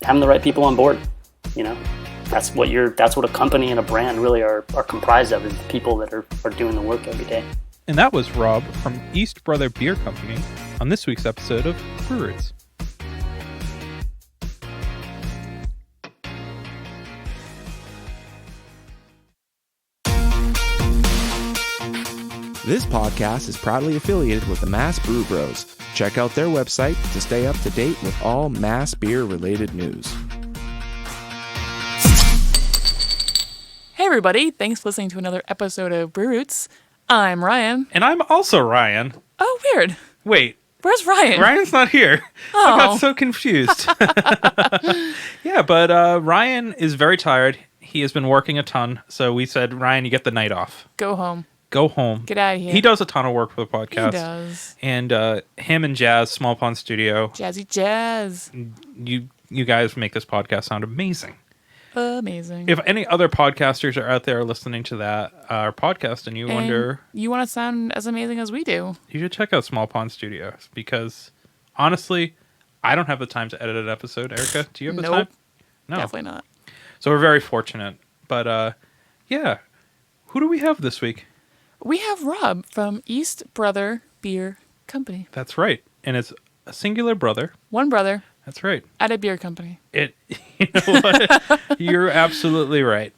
having the right people on board. You know, that's what a company and a brand really are comprised of, is the people that are doing the work every day. And that was Rob from East Brother Beer Company on this week's episode of Brew Roots. This podcast is proudly affiliated with the Mass Brew Bros. Check out their website to stay up to date with all Mass beer-related news. Hey everybody, thanks for listening to another episode of Brew Roots. I'm Ryan. And I'm also Ryan. Oh, weird. Wait. Where's Ryan? Ryan's not here. Oh. I got so confused. Yeah, but Ryan is very tired. He has been working a ton, so we said, Ryan, you get the night off. Go home. Go home. Get out of here. He does a ton of work for the podcast. He does. And him and Jazz, Small Pond Studio. Jazzy Jazz. You guys make this podcast sound amazing. Amazing. If any other podcasters are out there listening to our podcast and you wonder... you want to sound as amazing as we do, you should check out Small Pond Studios, because honestly, I don't have the time to edit an episode. Erica, do you have the time? No. Definitely not. So we're very fortunate. But yeah, who do we have this week? We have Rob from East Brother Beer Company. That's right. And it's a singular brother. One brother. That's right. At a beer company. You know what? You're absolutely right.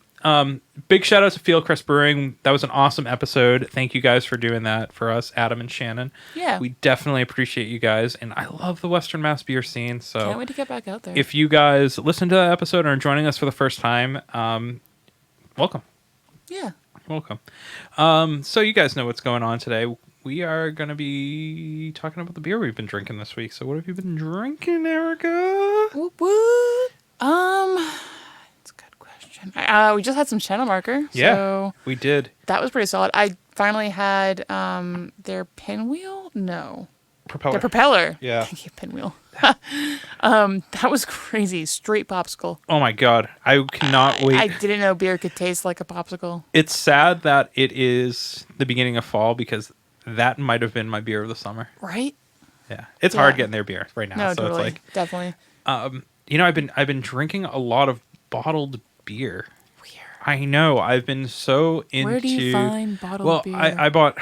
Big shout out to Fieldcrest Brewing. That was an awesome episode. Thank you guys for doing that for us, Adam and Shannon. Yeah. We definitely appreciate you guys. And I love the Western Mass beer scene. So can't wait to get back out there. If you guys listen to that episode and are joining us for the first time, welcome. Yeah. Welcome. So you guys know what's going on today. We are going to be talking about the beer we've been drinking this week. So what have you been drinking, Erica? Whoop, whoop. It's a good question. We just had some Channel Marker. Yeah, so we did. That was pretty solid. I finally had their pinwheel? No. Propeller. Their propeller. Yeah. Pinwheel. That was crazy. Straight popsicle. Oh my God. I cannot wait. I didn't know beer could taste like a popsicle. It's sad that it is the beginning of fall, because that might have been my beer of the summer. Right? Yeah. It's hard getting their beer right now. No, so totally. It's like, definitely. you know, I've been drinking a lot of bottled beer. Weird. I know. I've been so into... Where do you find bottled beer? I bought...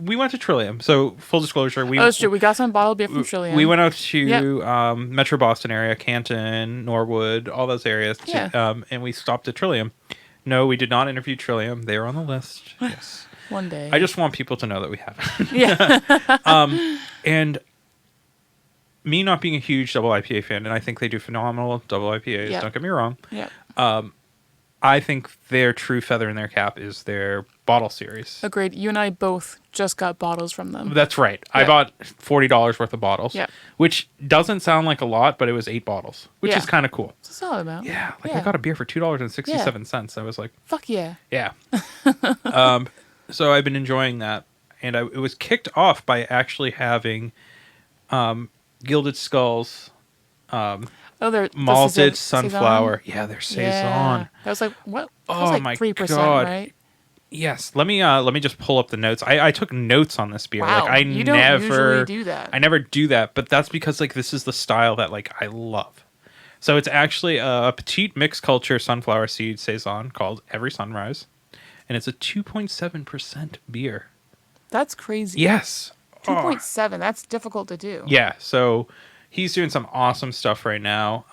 we went to Trillium. So, full disclosure, that's true. We got some bottled beer from Trillium. We went out to Metro Boston area, Canton, Norwood, all those areas. And we stopped at Trillium. No, we did not interview Trillium. They were on the list. Yes. One day. I just want people to know that we haven't. Yeah. And me not being a huge double IPA fan, and I think they do phenomenal double IPAs, don't get me wrong. Yeah. I think their true feather in their cap is their bottle series. Agreed. You and I both just got bottles from them. That's right. Yeah. I bought $40 worth of bottles, yeah. which doesn't sound like a lot, but it was 8 bottles, which is kind of cool. It's a solid amount. Yeah. I got a beer for $2.67. I was like... Fuck yeah. Yeah. So I've been enjoying that. And it was kicked off by actually having Gilded Skulls... they're malted sunflower. Saison? Yeah, they're Saison. Yeah. That was like, what? That was like my 3%, God. right? Yes. Let me just pull up the notes. I took notes on this beer. Wow. Like You don't usually do that. I never do that, but that's because like this is the style that like I love. So it's actually a petite mixed culture sunflower seed Saison called Every Sunrise, and it's a 2.7% beer. That's crazy. Yes. 2.7. That's difficult to do. Yeah. So he's doing some awesome stuff right now.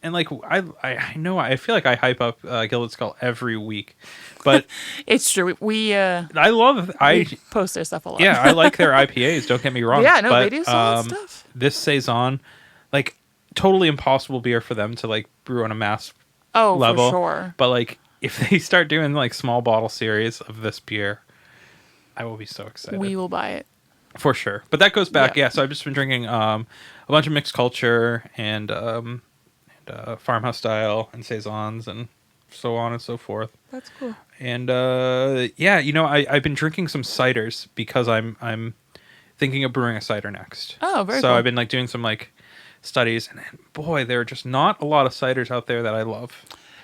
And like I know I feel like I hype up Gilded Skull every week, but it's true. We post their stuff a lot. Yeah, I like their IPAs. Don't get me wrong. Yeah, no, but, they do solid stuff. This Saison, like totally impossible beer for them to like brew on a mass level. For sure. But like if they start doing like small bottle series of this beer, I will be so excited. We will buy it. For sure. But that goes back, so I've just been drinking a bunch of mixed culture and farmhouse style and Saisons and so on and so forth. That's cool. And you know, I've been drinking some ciders because I'm thinking of brewing a cider next. Oh, very so cool. I've been like doing some like studies, and boy, there are just not a lot of ciders out there that I love.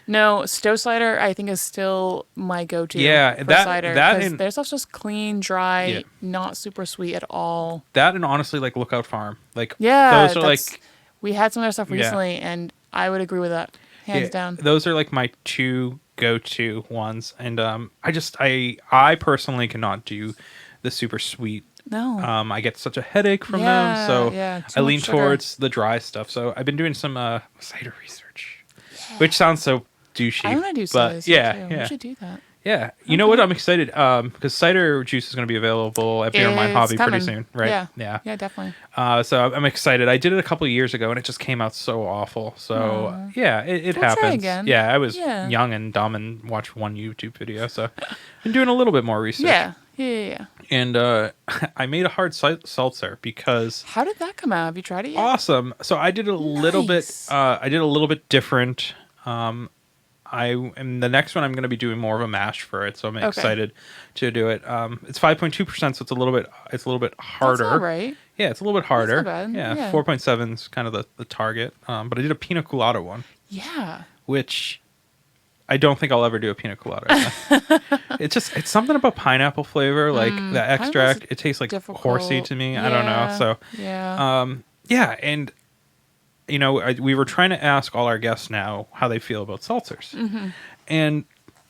No, Stowe cider I think is still my go-to. Yeah, for that cider, and their stuff's just clean, dry, not super sweet at all. That and honestly, like Lookout Farm, like those are like We had some of their stuff Yeah. recently, and I would agree with that, hands down. Those are like my 2 go-to ones, and I personally cannot do the super sweet. No. I get such a headache from Yeah, them, so yeah, too I much lean sugar. towards the dry stuff. So I've been doing some cider research, which sounds so douchey. I want to do but cider yeah, too. yeah. We should do that. Yeah, you know what? I'm excited because cider juice is going to be available at Beer and Wine It's Hobby coming. pretty soon, right? Yeah. Yeah, definitely. So I'm excited. I did it a couple of years ago, and it just came out so awful. So yeah, it We'll try happens. again. Yeah, I was Yeah. young and dumb and watched one YouTube video, so I'm doing a little bit more research. Yeah. And I made a hard seltzer because How did that come out? Have you tried it yet? awesome. So I did a little bit. Nice. I did a little bit different. And the next one I'm going to be doing more of a mash for it, so I'm excited to do it. It's 5.2%, so it's a little bit harder. That's all right. Yeah, it's a little bit harder. bad. Yeah, Yeah. 4.7 is kind of the target. But I did a pina colada one, Yeah. which I don't think I'll ever do a pina colada. It's something about pineapple flavor, like the extract. It tastes like difficult. horsey to me. I don't know. So Yeah. yeah, and you know, we were trying to ask all our guests now how they feel about seltzers, and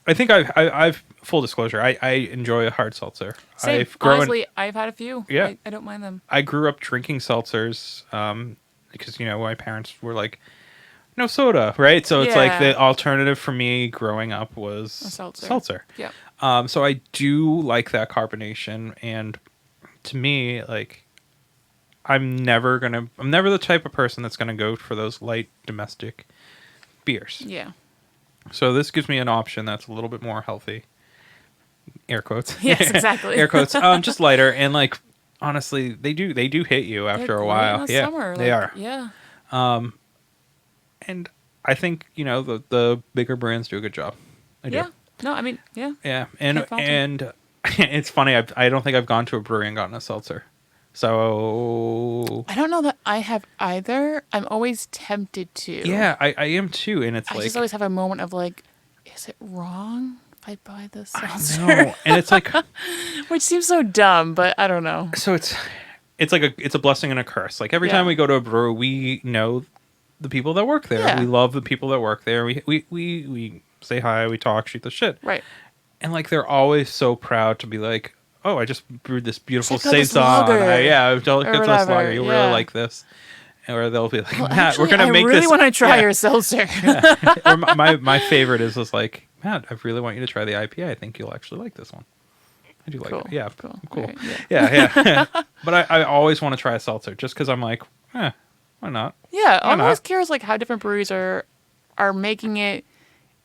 I think I've full disclosure, I enjoy a hard seltzer. Same. Honestly, I've had a few. Yeah. I don't mind them. I grew up drinking seltzers because, you know, my parents were like, no soda, right? So it's like Yeah. the alternative for me growing up was A seltzer. seltzer. Yep. So I do like that carbonation, and to me, like, I'm never the type of person that's gonna go for those light domestic beers. Yeah. So this gives me an option that's a little bit more healthy. Air quotes. Yes, exactly. Air quotes. Just lighter, and like honestly, they do hit you after They're a great while. in the Yeah, summer. they like, are. Yeah. And I think, you know, the bigger brands do a good job. I do. Yeah. No, I mean, yeah. Yeah, and Can't fault it. it's funny. I don't think I've gone to a brewery and gotten a seltzer. So I don't know that I have either. I'm always tempted to. yeah, I am too. And it's I like, just always have a moment of like, is it wrong if I buy this seltzer? no, and it's like, Which seems so dumb, but I don't know. so it's like it's a blessing and a curse. Like every Yeah. time we go to a brewery, we know the people that work there. Yeah. We love the people that work there. We say hi, we talk, shoot the shit. Right. And like they're always so proud to be like, oh, I just brewed this beautiful Check out this saison. lager. Don't get this whatever, lager. You really yeah. like this. Or they'll be like, Well, Matt, actually, we're gonna make I really this. want to try Yeah. your seltzer. Or my favorite is like, Matt, I really want you to try the IPA. I think you'll actually like this one. I do like Cool. it. Yeah, Cool. cool. Alright, yeah. Yeah. But I always want to try a seltzer just because I'm like, why not? Yeah, Why I'm always not? curious like how different breweries are making it,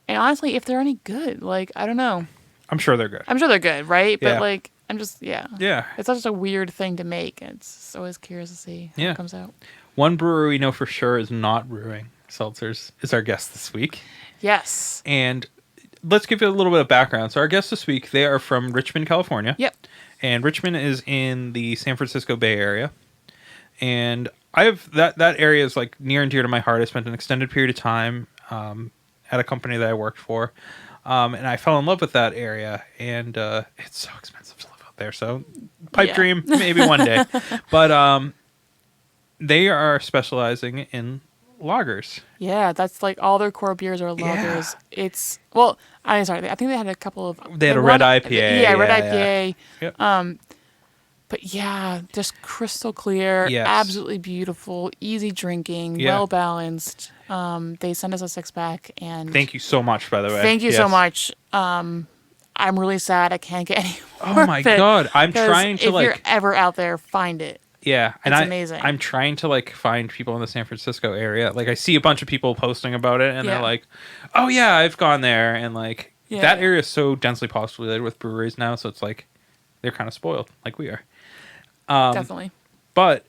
and honestly, if they're any good. Like I don't know. I'm sure they're good. I'm sure they're good, right? Yeah. But like I'm just Yeah. It's such a weird thing to make. And it's just always curious to see how Yeah. it comes out. One brewery we know for sure is not brewing seltzers is our guest this week. Yes. And let's give you a little bit of background. So our guests this week, they are from Richmond, California. Yep. And Richmond is in the San Francisco Bay Area. And I have that area is like near and dear to my heart. I spent an extended period of time at a company that I worked for. And I fell in love with that area. And it's so expensive to live out there. So pipe Yeah. dream, maybe one day. But they are specializing in lagers. Yeah, that's like all their core beers are lagers. It's I'm sorry. I think they had a couple of. They had a red IPA. Yeah, red yeah. IPA. Yep. But yeah, just crystal clear, Yes. absolutely beautiful, easy drinking, Yeah. well balanced. They sent us a 6-pack, and Thank you so much, by the way. thank you so Yes. much. I'm really sad I can't get any Oh more my of it, God. I'm 'cause trying to if you're like, ever out there, find it. yeah. And It's amazing. I'm trying to like find people in the San Francisco area. Like I see a bunch of people posting about it and Yeah. they're like, oh yeah, I've gone there. And like Yeah. that area is so densely populated with breweries now. So it's like, they're kind of spoiled like we are. Definitely. But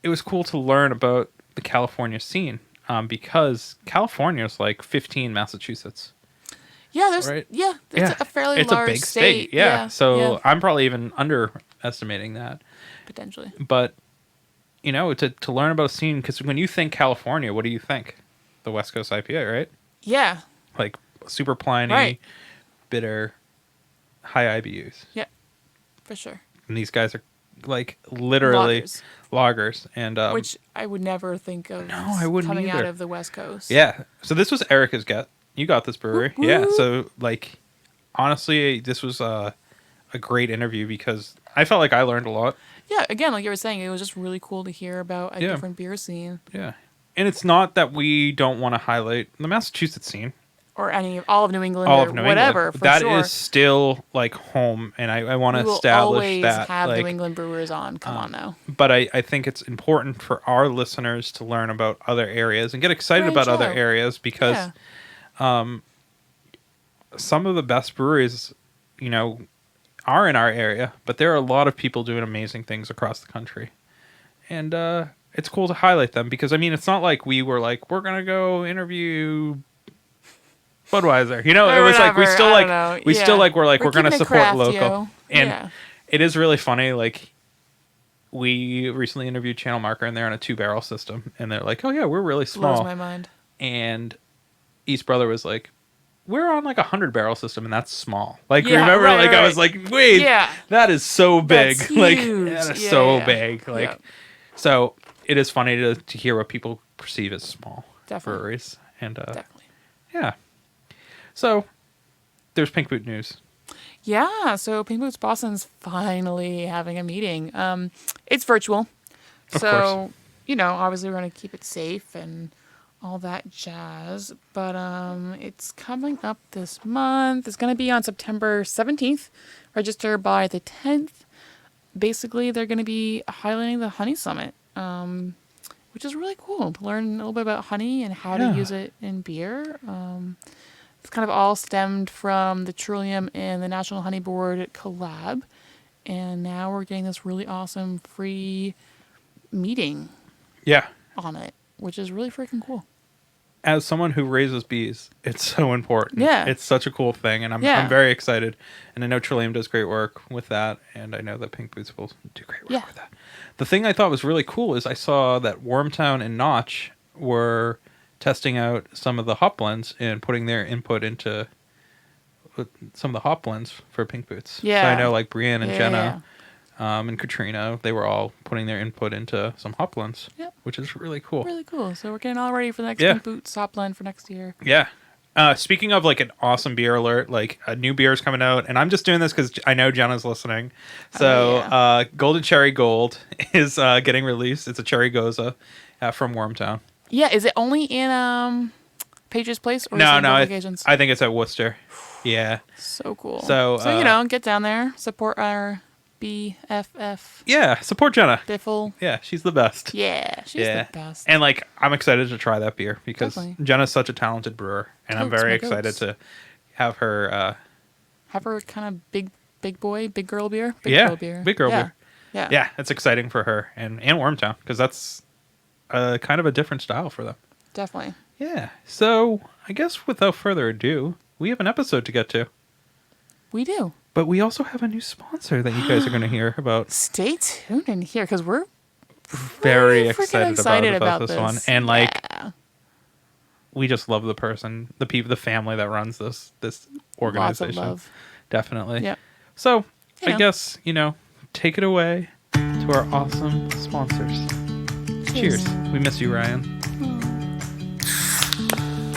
it was cool to learn about the California scene because California is like 15 Massachusetts. Yeah, there's Right. it's a fairly it's large a big state. Yeah. So yeah, I'm probably even underestimating that. potentially. But you know, to learn about a scene, because when you think California, what do you think? The West Coast IPA, right? Yeah. Like super Pliny, Right. bitter, high IBUs. Yeah. For sure. And these guys are like literally Lagers. lagers. And Which I would never think of I wouldn't coming out either. of the West Coast. Yeah. So this was Erica's get. You got this brewery. Woo-woo. Yeah. So like, honestly, this was a great interview because I felt like I learned a lot. Yeah, again, like you were saying, it was just really cool to hear about a different beer scene. Yeah. And it's not that we don't want to highlight the Massachusetts scene. Or all of New England All or of New whatever, England. for That sure. is still like home, and I want to We will establish always that. have like, New England brewers on. Come on now. But I think it's important for our listeners to learn about other areas and get excited Branch about other out. areas because some of the best breweries, are in our area, but there are a lot of people doing amazing things across the country. And it's cool to highlight them because, it's not like we were like, we're going to go interview Budweiser. It was like we still like we're going to support craft, local. yo. And it is really funny. Like we recently interviewed Channel Marker, and they're on a 2-barrel system, and they're like, "Oh yeah, we're really small." Blows my mind. And East Brother was like, "We're on like a 100-barrel system, and that's small." Like Yeah, remember, right, like right. I was like, "Wait, that is so big. That's Like huge. that is Yeah, so yeah. big. Like Yeah. so." It is funny to hear what people perceive as small Definitely. breweries, and Definitely. yeah. So there's Pink Boot news. Yeah, so Pink Boots Boston's finally having a meeting. It's virtual. Of so, course. Obviously we're going to keep it safe and all that jazz. But it's coming up this month. It's going to be on September 17th. Register by the 10th. Basically, they're going to be highlighting the Honey Summit, which is really cool to learn a little bit about honey and how to use it in beer. It's kind of all stemmed from the Trillium and the National Honey Board collab. And now we're getting this really awesome free meeting on it, which is really freaking cool. As someone who raises bees, it's so important. Yeah. It's such a cool thing, and I'm very excited. And I know Trillium does great work with that, and I know that Pink Boots will do great work with that. The thing I thought was really cool is I saw that Wormtown and Notch were testing out some of the hop blends and putting their input into some of the hop blends for Pink Boots. Yeah. So I know like Brienne and Jenna and Katrina, they were all putting their input into some hop blends, which is really cool. Really cool. So we're getting all ready for the next Pink Boots hop blend for next year. Yeah. Speaking of like an awesome beer alert, like a new beer is coming out, and I'm just doing this because I know Jenna's listening. So Golden Cherry Gold is getting released. It's a cherry goza from Wormtown. Yeah, is it only in Page's Place or No, is it in locations? I think it's at Worcester. Yeah. So cool. So get down there, support our BFF. Yeah, support Jenna. Biffle. Yeah, she's the best. Yeah, she's the best. And like, I'm excited to try that beer because Definitely. Jenna's such a talented brewer, and I'm very excited to have her. Have her kind of big girl beer. Big girl beer. Yeah. Yeah, it's exciting for her and Wormtown because that's kind of a different style for them. Definitely. Yeah. So I guess without further ado, we have an episode to get to. We do. But we also have a new sponsor that you guys are going to hear about. Stay tuned in here because we're very excited about this one. And like, we just love the person, the people, the family that runs this organization. Lots of love. Definitely. Yeah. So I guess, take it away to our awesome sponsors. Cheers. We miss you, Ryan.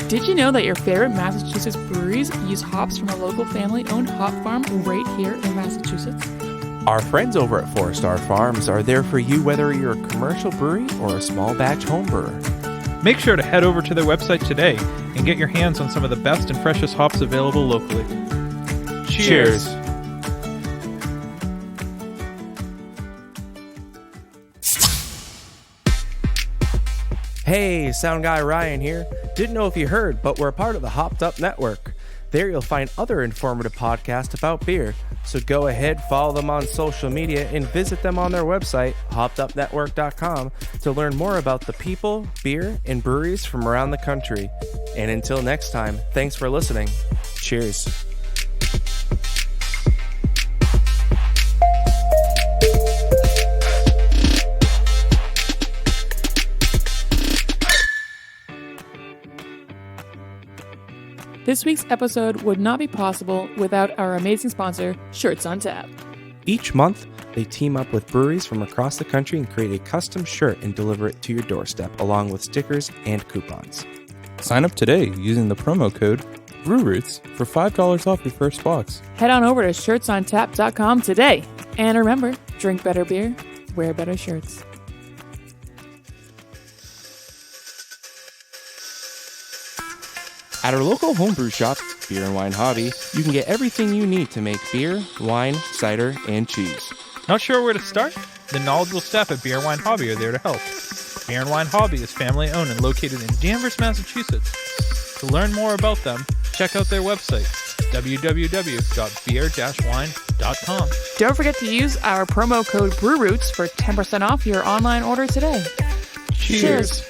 Did you know that your favorite Massachusetts breweries use hops from a local family-owned hop farm right here in Massachusetts? Our friends over at 4-Star Farms are there for you whether you're a commercial brewery or a small batch home brewer. Make sure to head over to their website today and get your hands on some of the best and freshest hops available locally. Cheers. Hey, Sound Guy Ryan here. Didn't know if you heard, but we're a part of the Hopped Up Network. There you'll find other informative podcasts about beer. So go ahead, follow them on social media, and visit them on their website, hoppedupnetwork.com, to learn more about the people, beer, and breweries from around the country. And until next time, thanks for listening. Cheers. This week's episode would not be possible without our amazing sponsor, Shirts on Tap. Each month, they team up with breweries from across the country and create a custom shirt and deliver it to your doorstep, along with stickers and coupons. Sign up today using the promo code Brew Roots for $5 off your first box. Head on over to shirtsontap.com today. And remember, drink better beer, wear better shirts. At our local homebrew shop, Beer and Wine Hobby, you can get everything you need to make beer, wine, cider, and cheese. Not sure where to start? The knowledgeable staff at Beer and Wine Hobby are there to help. Beer and Wine Hobby is family owned and located in Danvers, Massachusetts. To learn more about them, check out their website, www.beer-wine.com. Don't forget to use our promo code Brew Roots for 10% off your online order today. Cheers.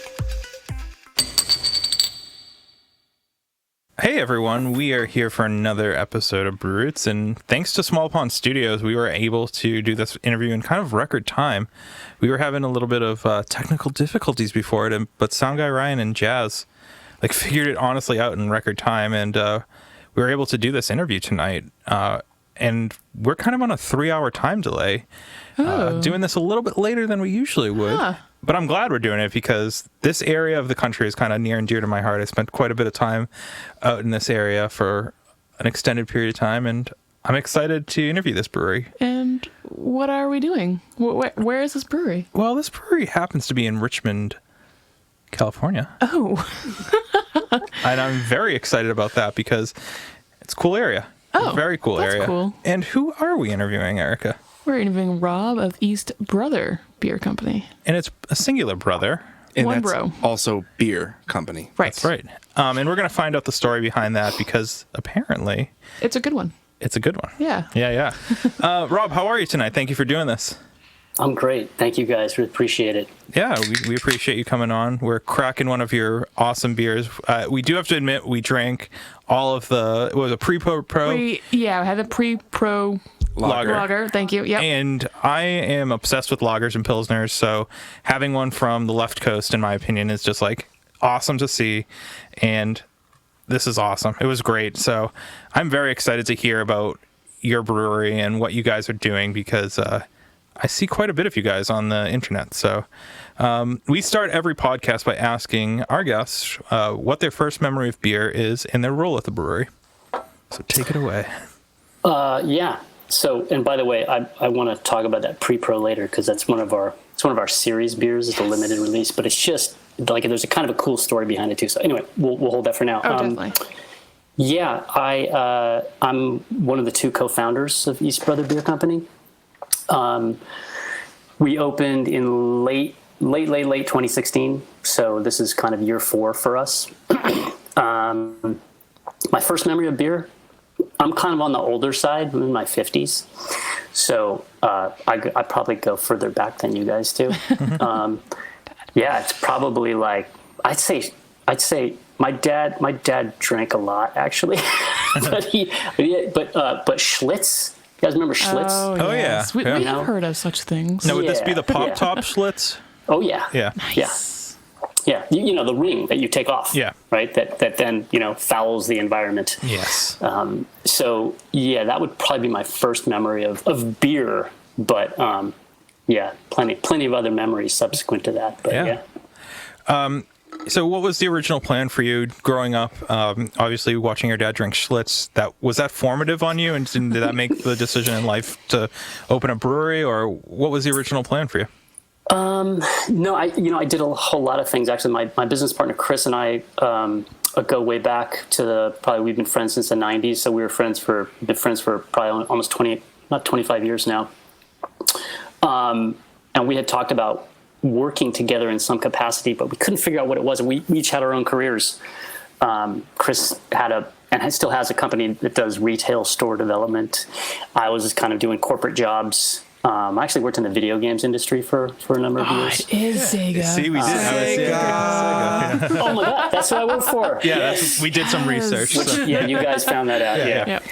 Hey everyone, we are here for another episode of Brew Roots, and thanks to Small Pond Studios, we were able to do this interview in kind of record time. We were having a little bit of technical difficulties before it, but sound guy Ryan and Jazz figured it honestly out in record time, and we were able to do this interview tonight. And we're kind of on a 3-hour time delay, doing this a little bit later than we usually would. Huh. But I'm glad we're doing it because this area of the country is kind of near and dear to my heart. I spent quite a bit of time out in this area for an extended period of time, and I'm excited to interview this brewery. And what are we doing? Where is this brewery? Well, this brewery happens to be in Richmond, California. Oh. And I'm very excited about that because it's a cool area. Oh, very cool that's area. cool. And who are we interviewing, Erica? We're interviewing Rob of East Brother Beer Company. And it's a singular brother. And One that's bro. also beer company. Right. That's right. And we're going to find out the story behind that because apparently It's a good one. it's a good one. Yeah. Yeah. Rob, how are you tonight? Thank you for doing this. I'm great. Thank you guys. Really appreciate it. Yeah, we appreciate you coming on. We're cracking one of your awesome beers. We do have to admit we drank all of the, what was it, pre-pro? I had the pre-pro lager. Thank you. Yep. And I am obsessed with lagers and pilsners, so having one from the left coast, in my opinion, is just awesome to see. And this is awesome. It was great. So I'm very excited to hear about your brewery and what you guys are doing because I see quite a bit of you guys on the internet. So we start every podcast by asking our guests what their first memory of beer is and their role at the brewery. So take it away. Yeah. So, and by the way, I want to talk about that pre-pro later because that's one of our series beers. It's a limited release, but it's just there's a kind of a cool story behind it too. So anyway, we'll hold that for now. Oh, definitely. Yeah, I'm one of the two co-founders of East Brother Beer Company. We opened in late 2016, so this is kind of year 4 for us. My first memory of beer, I'm kind of on the older side. I'm in my 50s, so I probably go further back than you guys do. Yeah, it's probably I'd say my dad drank a lot actually, but Schlitz. You guys remember Schlitz? Oh, yes. yeah. We Yeah. have heard of such things. Now, would this be the Yeah. pop-top Schlitz? Oh yeah. Yeah. Nice. Yeah. You know the ring that you take off. Yeah. Right. That then fouls the environment. Yes. So yeah, that would probably be my first memory of beer. But yeah, plenty of other memories subsequent to that. But yeah. So what was the original plan for you growing up? Obviously, watching your dad drink Schlitz, was that formative on you? And did that make the decision in life to open a brewery? Or what was the original plan for you? No, I did a whole lot of things. Actually, my business partner, Chris, and I go way back to we've been friends since the 90s. So we've been friends for probably almost 25 years now. And we had talked about working together in some capacity, but we couldn't figure out what it was. And we each had our own careers. Chris still has a company that does retail store development. I was just kind of doing corporate jobs. I actually worked in the video games industry for a number of years. It is Sega. See, we did. Sega. Oh my God, that's what I work for. Yeah, we did some research. So. Yeah, you guys found that out. Yeah. Yep.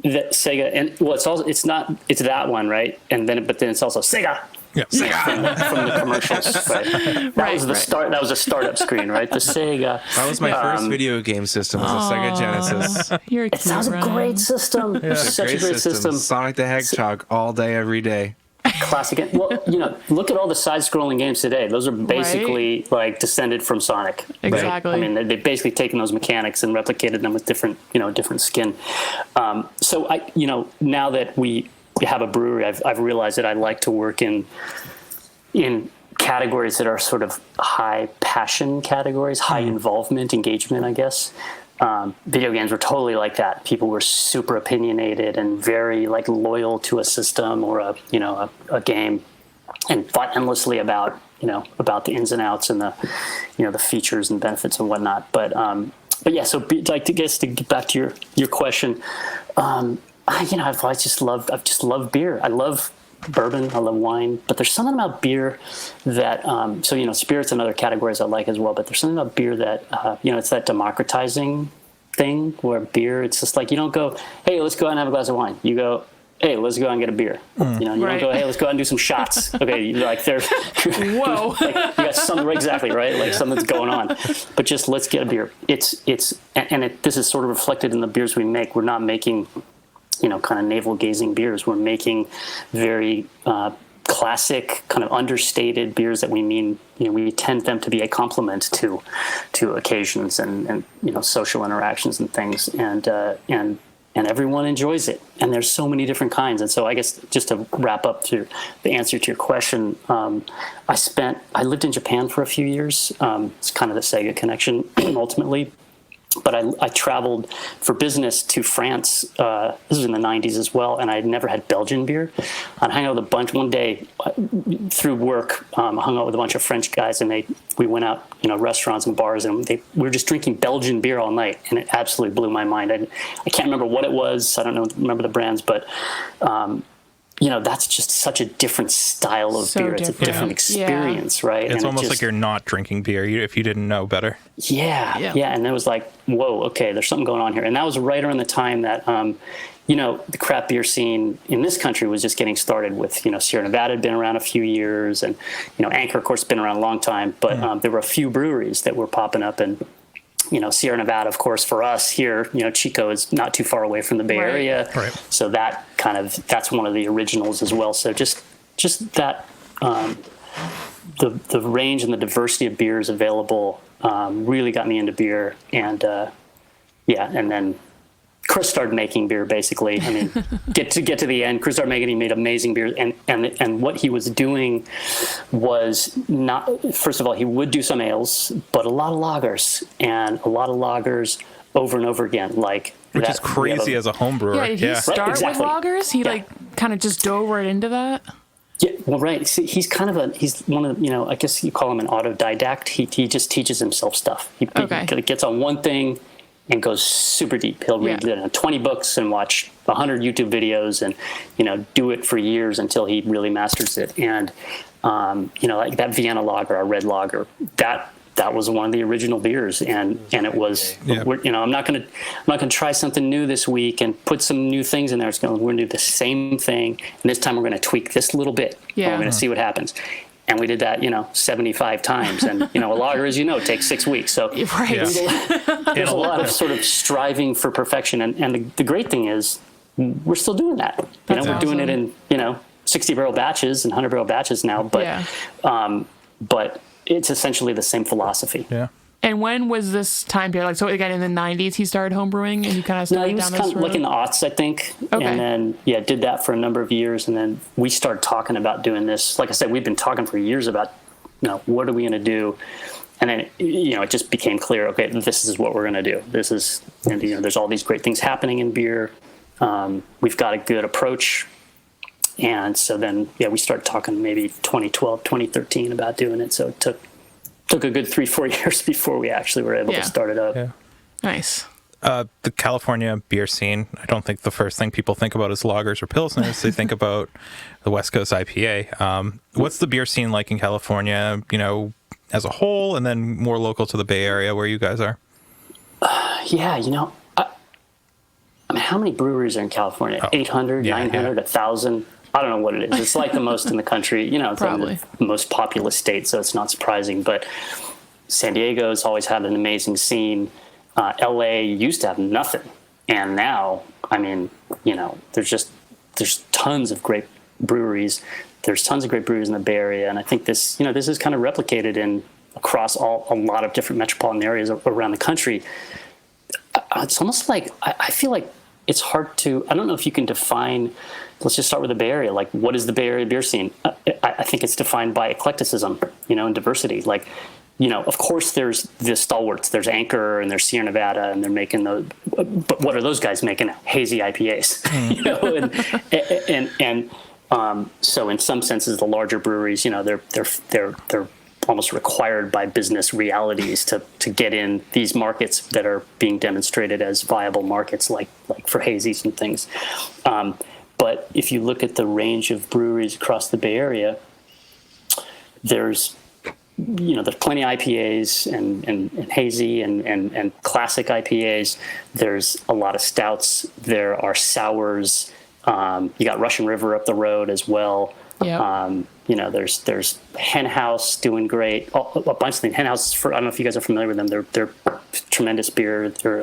That Sega, and well, it's that one, right? But then it's also Sega. Yeah. from the commercials. Right? That was the start. That was a startup screen, right? The Sega. That was my first video game system. Was a Sega Genesis. You're It sounds a great system. Such a great system. Sonic the Hedgehog all day, every day. Classic. Well, look at all the side-scrolling games today. Those are basically like descended from Sonic. Right? Exactly. I mean, they've basically taken those mechanics and replicated them with different skin. So now that we have a brewery, I've realized that I like to work in categories that are sort of high passion categories, high involvement, engagement, I guess. Video games were totally like that. People were super opinionated and very like loyal to a system or a game, and thought endlessly about the ins and outs and the features and benefits and whatnot. But yeah. So like to get back to your question, I've just loved beer. I love bourbon, I love wine, but there's something about beer that spirits and other categories I like as well, but there's something about beer that it's that democratizing thing where beer, it's just like you don't go, hey, let's go out and have a glass of wine. You go, hey, let's go out and get a beer. You don't go, hey, let's go out and do some shots. Okay, you're like they're whoa. like, you got something exactly right, like something's going on, but just let's get a beer. This is sort of reflected in the beers we make. We're not making kind of navel-gazing beers. We're making very classic, kind of understated beers that we tend them to be a complement to occasions and social interactions and things, and everyone enjoys it. And there's so many different kinds. And so I guess just to wrap up to the answer to your question, I lived in Japan for a few years. It's kind of the Sega connection ultimately. But I traveled for business to France. This was in the 90s as well, and I had never had Belgian beer. I hung out with a bunch one day through work. I hung out with a bunch of French guys, and we went out, restaurants and bars, and we were just drinking Belgian beer all night, and it absolutely blew my mind. I can't remember what it was. I don't remember the brands, but that's just such a different style of beer. It's a different experience, right? It's almost like you're not drinking beer if you didn't know better. Yeah. And it was like, whoa, okay, there's something going on here. And that was right around the time that, the craft beer scene in this country was just getting started with, Sierra Nevada had been around a few years, and, Anchor, of course, has been around a long time. But there were a few breweries that were popping up, and Sierra Nevada, of course, for us here, Chico is not too far away from the Bay Area. Right. So that's one of the originals as well. So just that, the range and the diversity of beers available really got me into beer. And and then Chris started making beer, basically. I mean, get to the end, Chris started making, he made amazing beer. And what he was doing was not, first of all, he would do some ales, but a lot of lagers, and a lot of lagers over and over again. Which is crazy as a home brewer. Yeah, did he start with lagers? He kind of just dove right into that? Yeah, well, right. See, he's one of the, I guess you call him an autodidact. He just teaches himself stuff. He gets on one thing and goes super deep. He'll read 20 books and watch 100 YouTube videos and, do it for years until he really masters it. And, like that Vienna lager, our red lager, that was one of the original beers. And it was, I'm not going to try something new this week and put some new things in there. We're going to do the same thing. And this time we're going to tweak this little bit. Yeah. And we're going to see what happens. And we did that, 75 times. And, a lager, as takes 6 weeks. So there's a lot of sort of striving for perfection. And the great thing is we're still doing that. We're doing it in, 60-barrel batches and 100-barrel batches now. But it's essentially the same philosophy. Yeah. And when was this time period? So again, in the 90s, he started homebrewing, and you kind of started down this road? No, he was kind of like in the aughts, I think. Okay. And then, did that for a number of years. And then we started talking about doing this. Like I said, we've been talking for years about, what are we going to do? And then, it just became clear, okay, this is what we're going to do. This is, there's all these great things happening in beer. We've got a good approach. And so then, we started talking maybe 2012, 2013 about doing it. So it took a good 3-4 years before we actually were able to start it up. Yeah. Nice. The California beer scene, I don't think the first thing people think about is lagers or pilsners. They think about the West Coast IPA. What's the beer scene like in California, as a whole, and then more local to the Bay Area where you guys are? I mean, how many breweries are in California? 800, 900, 1,000? I don't know what it is. It's like the most in the country. It's Probably. the most populous state, so it's not surprising. But San Diego's always had an amazing scene. LA used to have nothing, and now, I mean, there's tons of great breweries. There's tons of great breweries in the Bay Area, and I think this is kind of replicated across a lot of different metropolitan areas around the country. It's almost like I feel like it's hard to. I don't know if you can define. Let's just start with the Bay Area. Like, what is the Bay Area beer scene? I think it's defined by eclecticism, and diversity. Like, of course, there's the stalwarts. There's Anchor and there's Sierra Nevada, and they're making those. But what are those guys making? Hazy IPAs, so in some senses, the larger breweries, they're almost required by business realities to get in these markets that are being demonstrated as viable markets, like for hazies and things. But if you look at the range of breweries across the Bay Area, there's plenty of IPAs and hazy and classic IPAs. There's a lot of stouts. There are sours. You got Russian River up the road as well. Yep. There's Hen House doing great. A bunch of things. Hen House, I don't know if you guys are familiar with them. They're tremendous beer. They're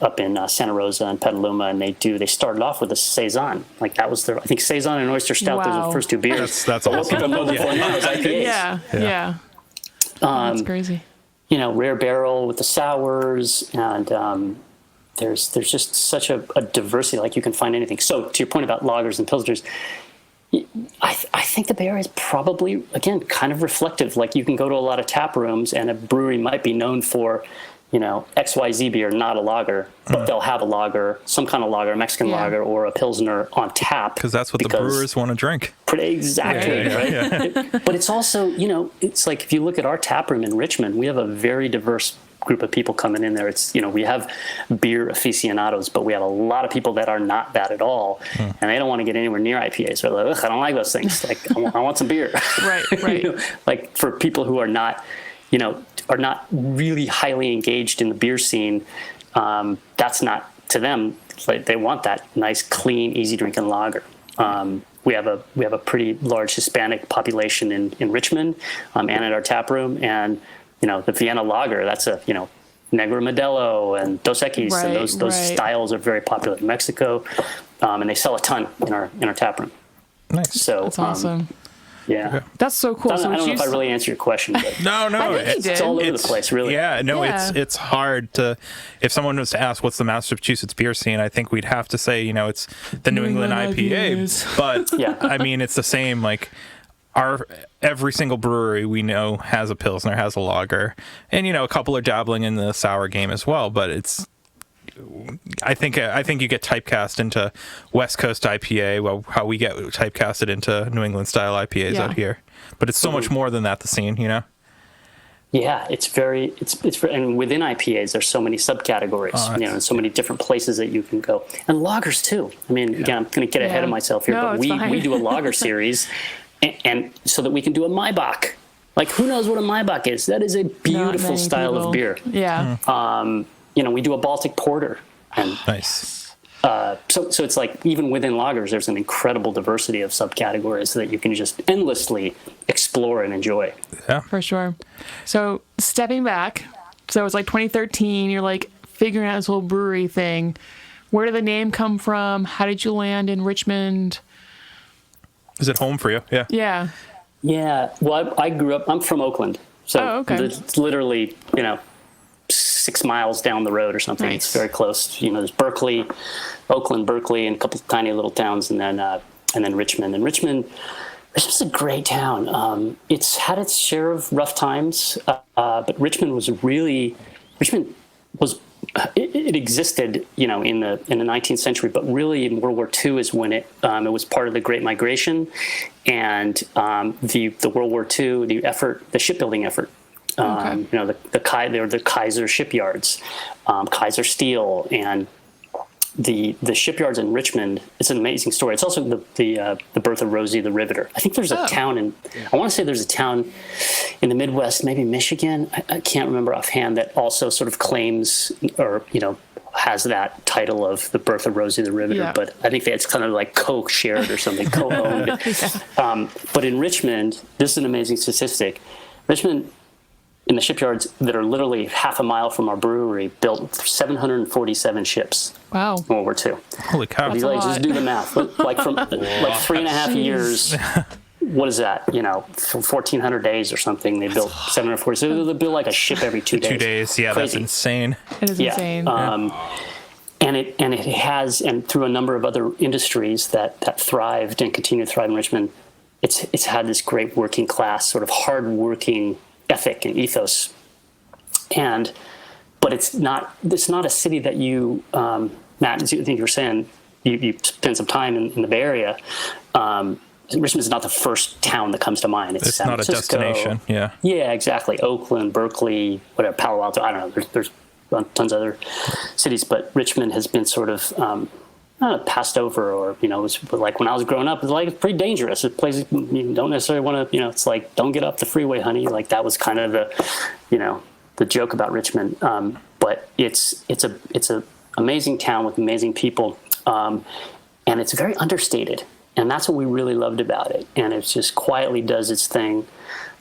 up in Santa Rosa and Petaluma, and they started off with a saison. Like that was I think saison and oyster stout. Those are the first two beers. That's awesome. People know before now is IPAs. Yeah. That's crazy. Rare Barrel with the sours, and there's just such a diversity. Like you can find anything. So to your point about lagers and pilsners, I think the Bay Area is probably, again, kind of reflective. Like you can go to a lot of tap rooms and a brewery might be known for, XYZ beer, not a lager, but they'll have a lager, some kind of lager, a Mexican lager or a Pilsner on tap. Because that's what the brewers want to drink. Exactly, right? But it's also, it's like if you look at our tap room in Richmond, we have a very diverse group of people coming in there. It's, we have beer aficionados, but we have a lot of people that are not that at all. And they don't want to get anywhere near IPAs. They're like, I don't like those things. Like, I want some beer. Right. Like for people who are not, are not really highly engaged in the beer scene, that's not to them. Like they want that nice, clean, easy drinking lager. We have a pretty large Hispanic population in Richmond, and at our tap room, and the Vienna lager, that's a Negro Modelo and Dos Equis, and those styles are very popular in Mexico, and they sell a ton in our tap room. Nice. So that's awesome. Yeah, that's so cool. I don't know if I really answered your question, but no, I think it's all over the place, really. Yeah, no, it's hard to. If someone was to ask what's the Massachusetts beer scene, I think we'd have to say it's the New England IPA. But I mean, it's the same. Like every single brewery we know has a Pilsner, has a lager, and a couple are dabbling in the sour game as well. But it's. I think you get typecast into West Coast IPA, well, how we get typecasted into New England style IPAs out here. But it's so much more than that, the scene, Yeah, it's very, and within IPAs, there's so many subcategories, and so many different places that you can go. And lagers too. I mean, again, I'm going to get ahead of myself here, but we do a lager series, and so that we can do a Maibach. Like, who knows what a Maibach is? That is a beautiful style of beer. Yeah. We do a Baltic Porter. And nice. So it's like, even within lagers, there's an incredible diversity of subcategories that you can just endlessly explore and enjoy. Yeah. For sure. So stepping back, so it's like 2013, you're like figuring out this whole brewery thing. Where did the name come from? How did you land in Richmond? Is it home for you? Yeah. Yeah. Yeah. Well, I grew up, I'm from Oakland. So it's literally, 6 miles down the road or something. Nice. It's very close. There's Berkeley, Oakland, Berkeley, and a couple of tiny little towns, and then Richmond. And Richmond's a great town. It's had its share of rough times, but Richmond was it existed, in the 19th century, but really in World War II is when it was part of the Great Migration, and the World War II, the shipbuilding effort. The Kaiser shipyards, Kaiser Steel, and the shipyards in Richmond. It's an amazing story. It's also the birth of Rosie the Riveter. I think there's a town I want to say there's a town in the Midwest, maybe Michigan. I can't remember offhand, that also sort of claims or has that title of the birth of Rosie the Riveter, Yeah. but I think it's kind of like co-shared or something, co-owned. But in Richmond, this is an amazing statistic. Richmond, in the shipyards that are literally half a mile from our brewery, built 747 ships Wow. in World War II. Holy cow. If you That's a just lot. do the math, like from like 3.5 years, what is that? For 1,400 days or something, they built 740. So they build like a ship every 2 days. 2 days. Yeah, Crazy. that's insane. It is insane. And it has, and through a number of other industries that thrived and continue to thrive in Richmond, it's had this great working class, sort of hard-working ethic and ethos. But it's not a city that you, Matt, as I think you were saying, you spend some time in the Bay Area. Richmond is not the first town that comes to mind. It's San not a Francisco. destination. Yeah. Yeah, exactly. Oakland, Berkeley, whatever, Palo Alto. I don't know. There's tons of other cities, but Richmond has been sort of passed over, or it was like when I was growing up, it was like it's pretty dangerous. It's a place you don't necessarily want to. It's like, don't get up the freeway, honey. Like that was kind of the joke about Richmond. But it's a amazing town with amazing people, and it's very understated. And that's what we really loved about it. And it just quietly does its thing.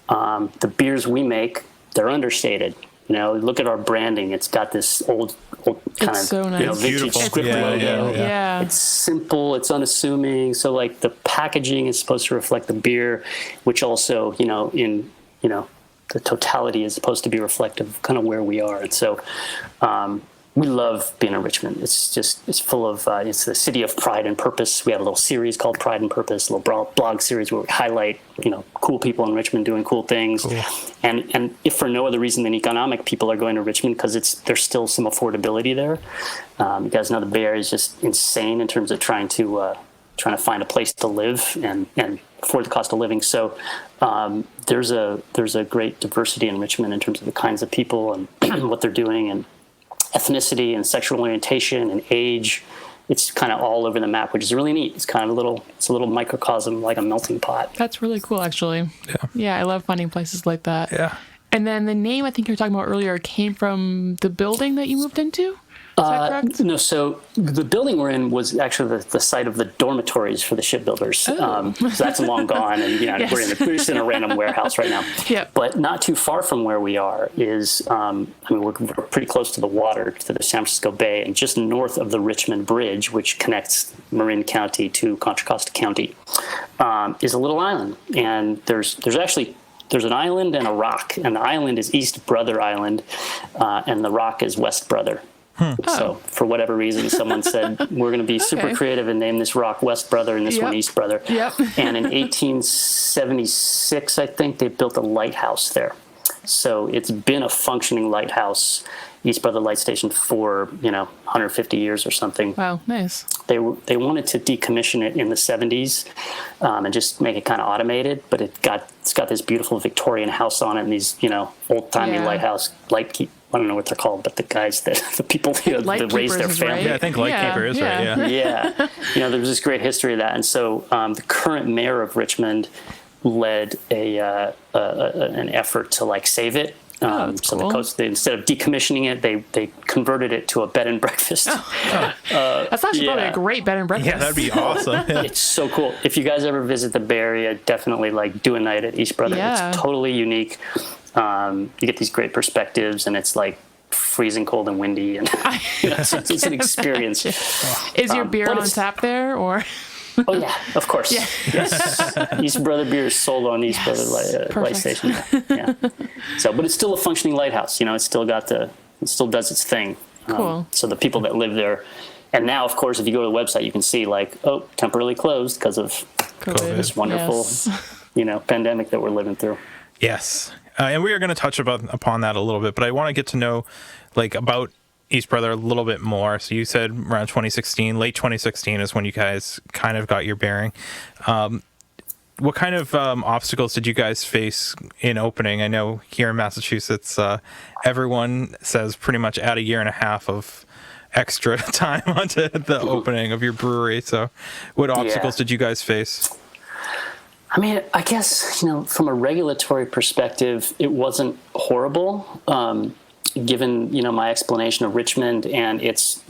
The beers we make, they're understated. Look at our branding. It's got this old kind It's of so nice. vintage Beautiful. script Yeah, logo. Yeah. It's simple. It's unassuming. So like the packaging is supposed to reflect the beer, which also in the totality is supposed to be reflective of kind of where we are. And so we love being in Richmond. It's full of, it's the city of pride and purpose. We have a little series called Pride and Purpose, a little blog series where we highlight, cool people in Richmond doing cool things. Cool. And if for no other reason than economic, people are going to Richmond because there's still some affordability there. You guys know the Bay Area is just insane in terms of trying to find a place to live and afford the cost of living. So there's a great diversity in Richmond in terms of the kinds of people and what they're doing, and ethnicity and sexual orientation and age. It's kind of all over the map, which is really neat. It's kind of a little microcosm, like a melting pot. That's really cool, actually. Yeah, I love finding places like that. Yeah. And then the name I think you were talking about earlier came from the building that you moved into? Is that correct? No, so the building we're in was actually the site of the dormitories for the shipbuilders. Oh. So that's long gone, and Yes. we're just in a random warehouse right now. Yep. But not too far from where we are is, we're pretty close to the water, to the San Francisco Bay, and just north of the Richmond Bridge, which connects Marin County to Contra Costa County, is a little island, and there's an island and a rock, and the island is East Brother Island, and the rock is West Brother. So for whatever reason, someone said, we're going to be super creative and name this rock West Brother and this one East Brother. Yep. And in 1876, I think, they built a lighthouse there. So it's been a functioning lighthouse, East Brother Light Station, for 150 years or something. Wow, nice. They wanted to decommission it in the 70s and just make it kind of automated, but it's got this beautiful Victorian house on it and these old-timey lighthouse I don't know what they're called, but the people that raise their family. Right? Yeah, I think Lightkeeper is right. Yeah. Yeah. There's this great history of that. And so the current mayor of Richmond led an effort to save it. That's So cool. the coast, instead of decommissioning it, they converted it to a bed and breakfast. That's actually probably a great bed and breakfast. Yeah, that'd be awesome. Yeah. It's so cool. If you guys ever visit the Bay Area, definitely do a night at East Brother. Yeah. It's totally unique. You get these great perspectives, and it's freezing cold and windy, and it's an experience. Is your beer but on it's- tap there, or? Oh yeah, of course. Yeah. Yes. East Brother beer is sold on East Brother Light Perfect. Station. Yeah. So, but it's still a functioning lighthouse. It still does its thing. Cool. So the people that live there, and now, of course, if you go to the website, you can see temporarily closed because of COVID. this wonderful, pandemic that we're living through. Yes. And we are going to touch upon that a little bit, but I want to get to know about East Brother a little bit more. So you said around 2016, late 2016 is when you guys kind of got your bearing. What kind of obstacles did you guys face in opening? I know here in Massachusetts, everyone says pretty much add a year and a half of extra time onto the opening of your brewery. So what obstacles did you guys face? I mean, I guess, from a regulatory perspective, it wasn't horrible. given my explanation of Richmond and its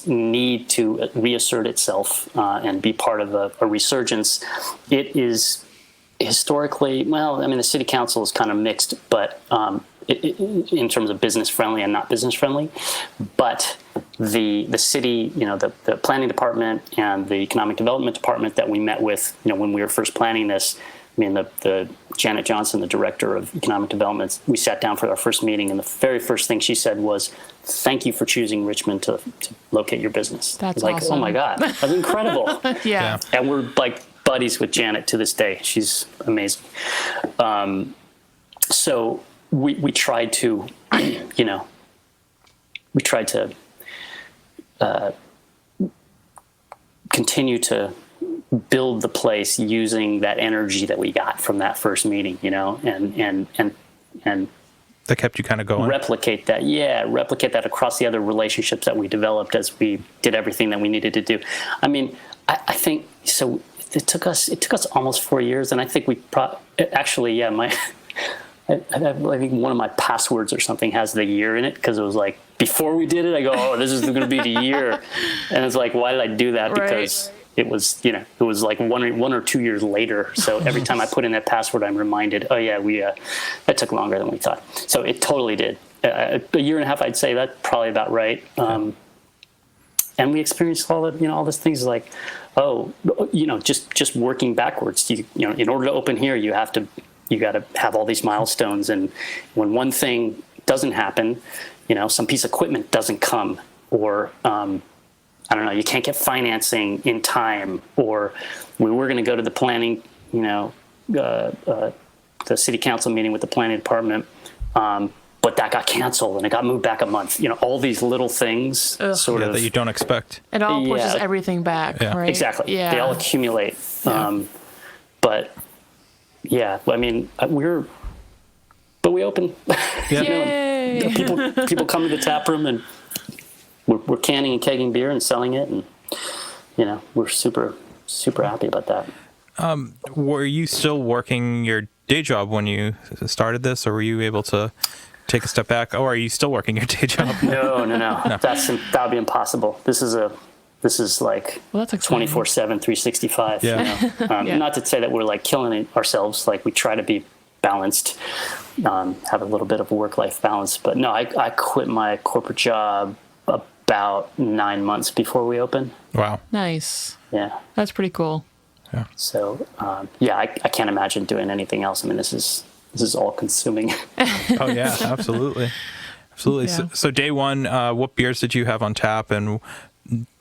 need to reassert itself and be part of a resurgence, it is historically, the city council is kind of mixed, but in terms of business friendly and not business friendly, but the city, the planning department and the economic development department that we met with, when we were first planning this. The Janet Johnson, the director of economic development, we sat down for our first meeting, and the very first thing she said was, "Thank you for choosing Richmond to locate your business." That's like, awesome. Oh my God, that's incredible. Yeah. And we're like buddies with Janet to this day. She's amazing. So we tried to, continue to build the place using that energy that we got from that first meeting, and That kept you kind of going. replicate that across the other relationships that we developed as we did everything that we needed to do. I think so. It took us almost 4 years, and I think we I think one of my passwords or something has the year in it, because it was like before we did it, I go, "Oh, this is going to be the year," and it's like, why did I do that? Right. Because it was like 1 or 2 years later. So every time I put in that password, I'm reminded, oh yeah, that took longer than we thought. So it totally did. A year and a half, I'd say that's probably about right. And we experienced all these things like, just working backwards. In order to open here, you got to have all these milestones. And when one thing doesn't happen, some piece of equipment doesn't come, or, I don't know, you can't get financing in time, or we were going to go to the planning, the city council meeting with the planning department, but that got canceled and it got moved back a month. All these little things that you don't expect. It all pushes everything back, right? Exactly. Yeah. They all accumulate. But yeah, we open. Yay! People come to the tap room, and we're canning and kegging beer and selling it, and we're super, super happy about that. Were you still working your day job when you started this, or were you able to take a step back? Or are you still working your day job? No. That would be impossible. This is like 24/7, 365. Yeah. Not to say that we're like killing it ourselves. Like, we try to be balanced, have a little bit of work-life balance. But no, I quit my corporate job about 9 months before we opened. Wow. Nice. Yeah. That's pretty cool. Yeah. So, I can't imagine doing anything else. This is all consuming. Oh yeah, absolutely. Absolutely. Yeah. So day one, what beers did you have on tap, and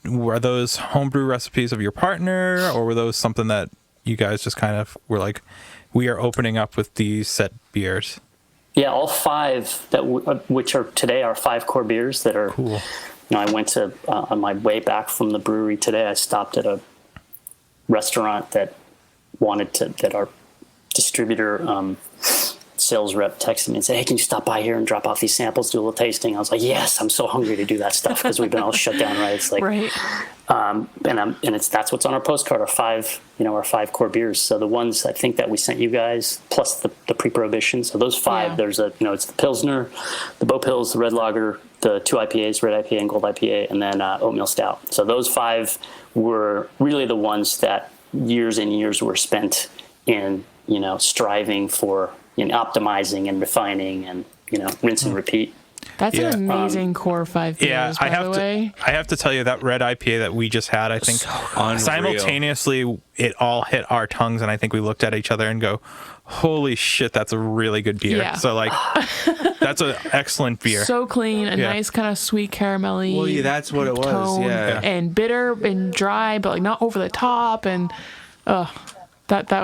were those homebrew recipes of your partner, or were those something that you guys just kind of were like, we are opening up with these set beers? Yeah, all five which are today are 5 core beers that are cool. I went to on my way back from the brewery today. I stopped at a restaurant that our distributor sales rep texted me and said, "Hey, can you stop by here and drop off these samples, do a little tasting?" I was like, "Yes, I'm so hungry to do that stuff," because we've been all shut down, right? It's like, right. That's what's on our postcard, our 5 core beers. So the ones I think that we sent you guys, plus the pre-prohibition. So those 5, there's it's the Pilsner, the Bo Pils, the Red Lager, the 2 IPAs, Red IPA and Gold IPA, and then Oatmeal Stout. So those 5 were really the ones that years and years were spent in, striving for, optimizing and refining and, rinse and repeat. That's an amazing core 5 beers, by the way. I have to tell you, that red IPA that we just had, I think simultaneously it all hit our tongues, and I think we looked at each other and go, holy shit, that's a really good beer. Yeah. So that's an excellent beer. So clean, nice kind of sweet caramelly. Well, yeah, that's what it was. tone, Yeah. and bitter and dry, but like not over the top. And that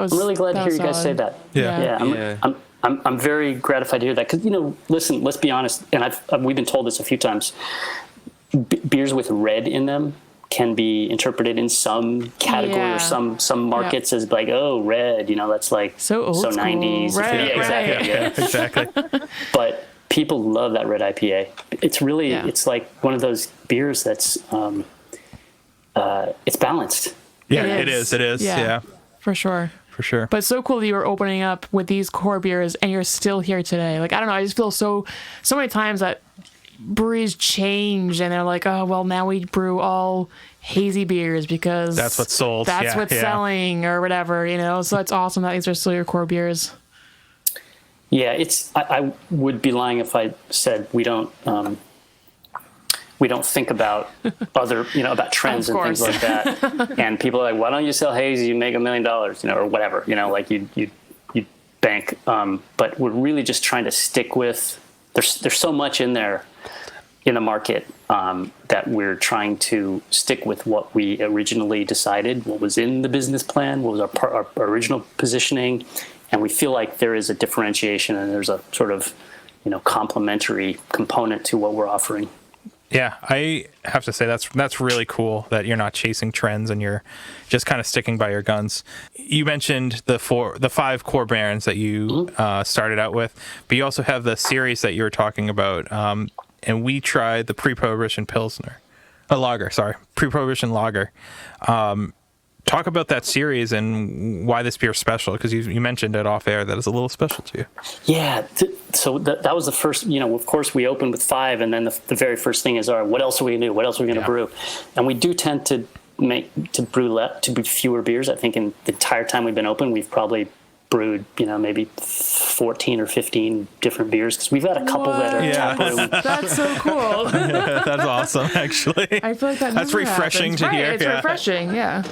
was. I'm really glad to that hear was you guys say solid. that. Yeah. I'm very gratified to hear that, because listen, let's be honest, and we've been told this a few times. Beers with red in them can be interpreted in some category or some markets as like, oh, red, that's like So old school. 90s. Right, exactly. right. Yeah. Exactly. But people love that red IPA. It's really it's like one of those beers that's it's balanced. Yeah, it is. Yeah. For sure. for sure. But so cool that you were opening up with these core beers and you're still here today. Like, I don't know, I just feel so many times that breweries change and they're like, oh, well, now we brew all hazy beers because that's what's sold. That's what's selling or whatever, you know? So it's awesome that these are still your core beers. Yeah, I would be lying if I said we don't think about other, about trends and things like that. And people are like, why don't you sell hazy? You make $1 million, or whatever, like you bank. But we're really just trying to stick with, there's so much in there in the market that we're trying to stick with what we originally decided, what was in the business plan, what was our original positioning. And we feel like there is a differentiation and there's a sort of, complementary component to what we're offering. Yeah, I have to say that's really cool that you're not chasing trends and you're just kind of sticking by your guns. You mentioned the 5 core brands that you started out with, but you also have the series that you were talking about. And we tried the pre-prohibition pre-prohibition lager. Talk about that series and why this beer is special, because you mentioned it off air that it's a little special to you. Yeah, so that was the first, of course we opened with 5, and then the very first thing is, all right, what else are we going to do? What else are we going to brew? And we do tend to brew fewer beers. I think in the entire time we've been open, we've probably brewed, maybe 14 or 15 different beers, because we've got a couple that are tap room. That's so cool. That's awesome, actually. I feel like that's refreshing to hear. It's refreshing, yeah.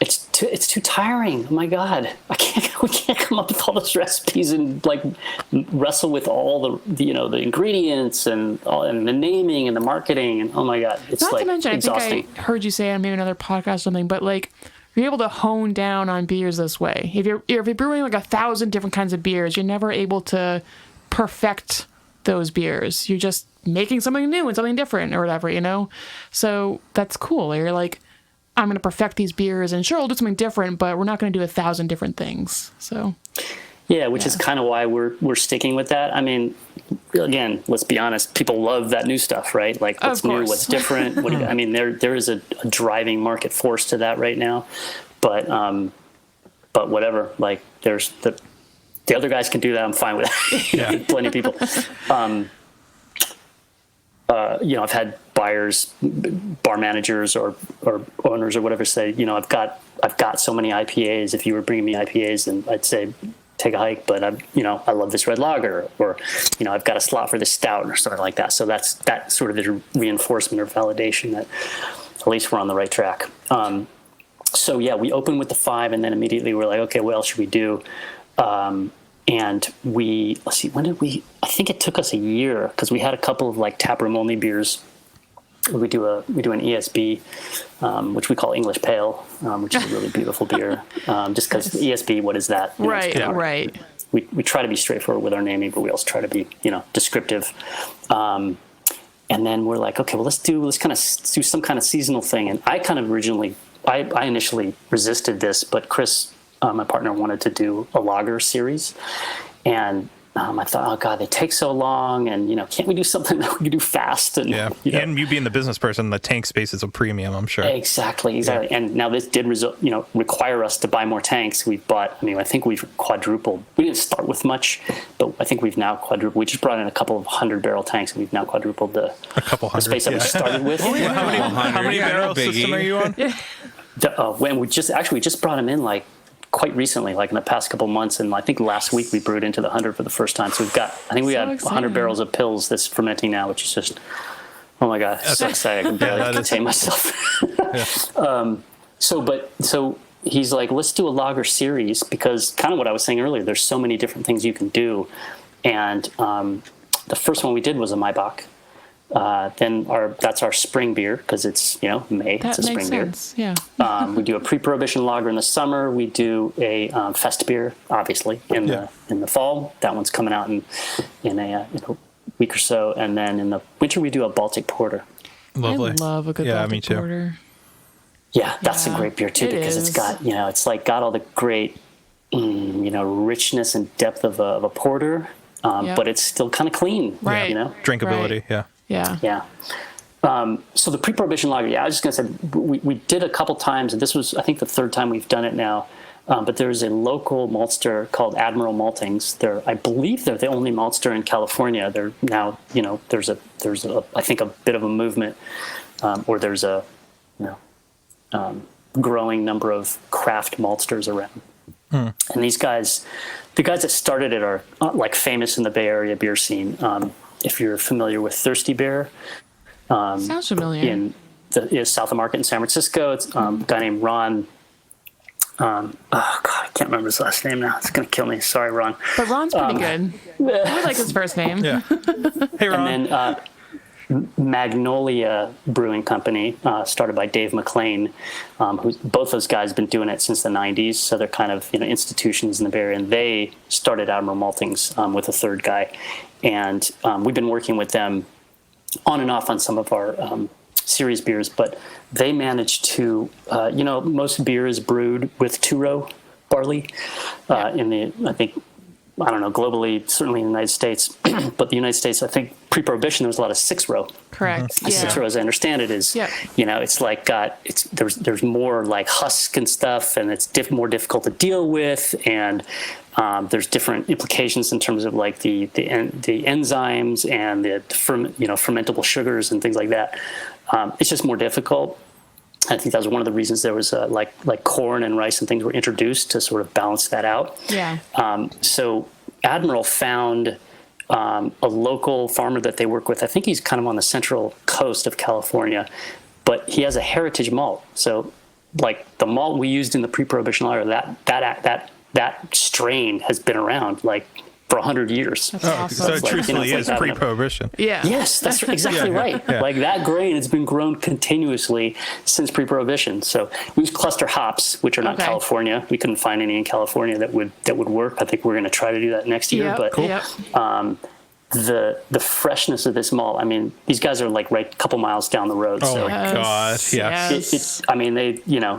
It's too tiring. Oh my God, we can't come up with all those recipes and like wrestle with all the ingredients and the naming and the marketing, and oh my God, it's not like to mention, exhausting. I think I heard you say on maybe another podcast or something, but like you're able to hone down on beers this way. If you're brewing like 1,000 different kinds of beers, you're never able to perfect those beers. You're just making something new and something different or whatever, So that's cool. You're like, I'm going to perfect these beers, and sure, we'll do something different, but we're not going to do 1,000 different things. So, yeah, which is kind of why we're sticking with that. I mean, again, let's be honest, people love that new stuff, right? Like, what's new, what's different. There is a driving market force to that right now, but whatever. Like, there's the other guys can do that. I'm fine with that. Plenty of people. I've had buyers, bar managers, or owners or whatever say, I've got so many IPAs. If you were bringing me IPAs, then I'd say take a hike. But I love this red lager, or I've got a slot for this stout or something like that. So that's sort of the reinforcement or validation that at least we're on the right track. So yeah, we opened with the 5, and then immediately we're like, okay, what else should we do? And let's see, I think it took us a year, because we had a couple of like taproom only beers. We do an ESB, which we call English Pale, which is a really beautiful beer. Just because ESB, what is that? Right. We try to be straightforward with our naming, but we also try to be, descriptive. And then we're like, okay, well, let's kind of do some kind of seasonal thing. And I initially resisted this, but Chris, my partner, wanted to do a lager series, and I thought, oh God, they take so long, and can't we do something that we can do fast? And and you being the business person, the tank space is a premium, I'm sure. Exactly. And now this did require us to buy more tanks. We've bought, I think we've quadrupled. We didn't start with much, but I think we've now quadrupled. We just brought in a couple of 100-barrel tanks, and we've now quadrupled the space that we started with. How many barrel system are you on? When we just brought them in like quite recently, like in the past couple months, and I think last week we brewed into the 100 for the first time. So we had 100 barrels of Pils that's fermenting now, which is just, oh my God, so exciting. I can barely contain myself. So he's like, let's do a lager series, because kind of what I was saying earlier, there's so many different things you can do. And the first one we did was a Maibach. Then that's our spring beer, because it's May. It's a spring beer. Yeah. We do a pre-prohibition lager in the summer. We do a fest beer, obviously, in the fall. That one's coming out in a week or so, and then in the winter we do a Baltic porter. Lovely. I love a good Baltic porter. Yeah, that's a great beer too, because it's got it's like got all the great richness and depth of a porter, but it's still kind of clean. Right. Drinkability. Right. Yeah. So the pre-prohibition lager, I was just going to say, we did a couple times, and this was, I think, the third time we've done it now. But there's a local maltster called Admiral Maltings. I believe they're the only maltster in California. They're now, there's I think a bit of a movement, or there's a, growing number of craft maltsters around. And these guys, the guys that started it are like famous in the Bay Area beer scene. If you're familiar with Thirsty Bear, sounds familiar. In South of Market in San Francisco, it's a guy named Ron. Oh God, I can't remember his last name now. It's gonna kill me. Sorry, Ron. But Ron's pretty good. I like his first name. Yeah. Hey, Ron. And then Magnolia Brewing Company, started by Dave McLean, who both those guys have been doing it since the 90s. So they're kind of institutions in the Bay Area, and they started Admiral Maltings with a third guy, and we've been working with them on and off on some of our series beers, but they managed to, most beer is brewed with two-row barley globally, certainly in the United States, but the United States, I think pre-prohibition, there was a lot of six-row. Correct. Yeah. Six-row, as I understand it, is, it's like there's more like husk and stuff, and it's more difficult to deal with, and there's different implications in terms of like the enzymes and the fermentable sugars and things like that. It's just more difficult. I think that was one of the reasons there was like corn and rice and things were introduced to sort of balance that out. Yeah. So Admiral found a local farmer that they work with. I think he's kind of on the central coast of California, but he has a heritage malt. So like the malt we used in the pre-prohibition era, that strain has been around like for 100 years. That's awesome. So it truthfully is pre-prohibition. Yeah. Yes, that's exactly right. Yeah. Like that grain has been grown continuously since pre-prohibition. So we use cluster hops, which are not California. We couldn't find any in California that would work. I think we're going to try to do that next year. Yep. But Cool. The freshness of this malt. I mean, these guys are like right a couple miles down the road. Oh so my God! Yeah. Yes.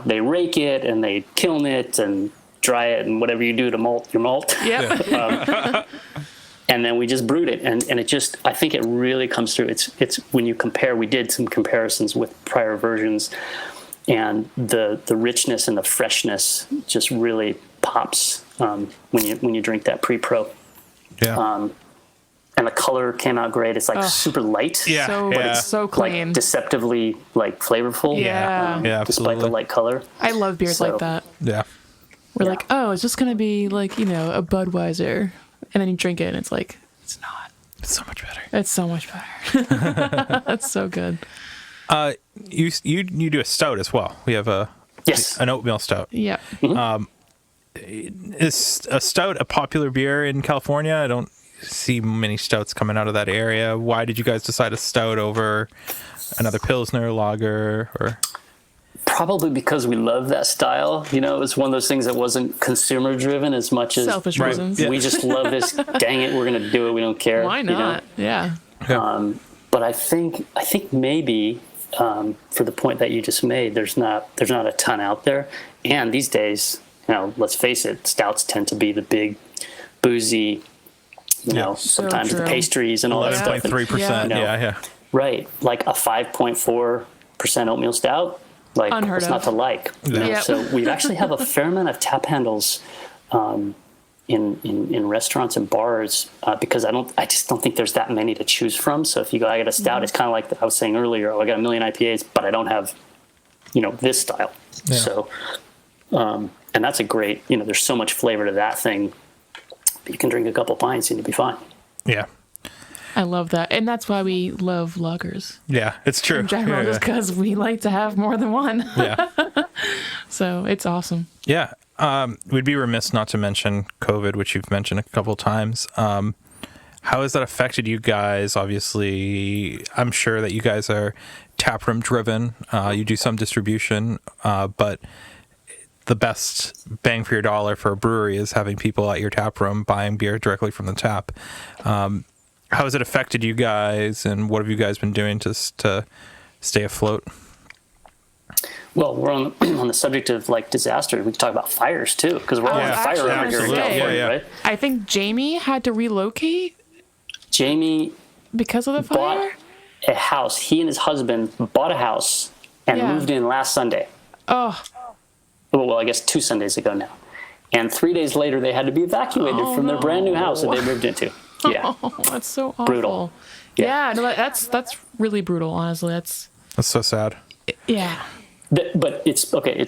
They rake it and they kiln it and dry it and whatever you do to malt your malt. Yep. And then we just brewed it, and it just, I think it really comes through. It's when you compare, we did some comparisons with prior versions, and the richness and the freshness just really pops when you drink that pre-pro. Yeah. And the color came out great. It's like super light. Yeah. But it's so clean. Like deceptively like flavorful. Yeah. Despite the light color. I love beers like that. Yeah. We're like, oh, it's just going to be like, a Budweiser. And then you drink it and it's like, it's not. It's so much better. It's so much better. That's so good. You do a stout as well. We have an oatmeal stout. Yeah. Mm-hmm. Is a stout a popular beer in California? I don't see many stouts coming out of that area. Why did you guys decide a stout over another Pilsner lager or? Probably because we love that style. It was one of those things that wasn't consumer driven as much as selfish reasons. We just love this. Dang it, we're going to do it. We don't care. Why not? Yeah. But I think maybe for the point that you just made, there's not a ton out there. And these days, let's face it, stouts tend to be the big boozy, sometimes the pastries and all that stuff. 11.3%. Yeah. Right. Like a 5.4% oatmeal stout. Like, unheard what's of. not to like? So we actually have a fair amount of tap handles in restaurants and bars because I just don't think there's that many to choose from. So if you go, I got a stout, it's kind of like I was saying earlier. I got a million IPAs, but I don't have, this style. Yeah. So, and that's a great. There's so much flavor to that thing. You can drink a couple pints and you'll be fine. Yeah. I love that. And that's why we love lagers. Yeah, it's true. In general, just because we like to have more than one. Yeah. So it's awesome. Yeah. We'd be remiss not to mention COVID, which you've mentioned a couple of times. How has that affected you guys? Obviously, I'm sure that you guys are taproom driven. You do some distribution, but the best bang for your dollar for a brewery is having people at your tap room buying beer directly from the tap. How has it affected you guys, and what have you guys been doing to stay afloat? Well, we're on the subject of like disaster. We can talk about fires too, because we're all on fire over here in California, right? I think Jamie had to relocate. Jamie, because of the fire, bought a house. He and his husband bought a house and moved in last Sunday. Oh. Well, I guess 2 Sundays ago now. and 3 days later they had to be evacuated from their brand new house that they moved into. Yeah. Oh, that's so awful. Brutal. Yeah, no, that's really brutal, honestly. That's so sad. Yeah. But it's okay.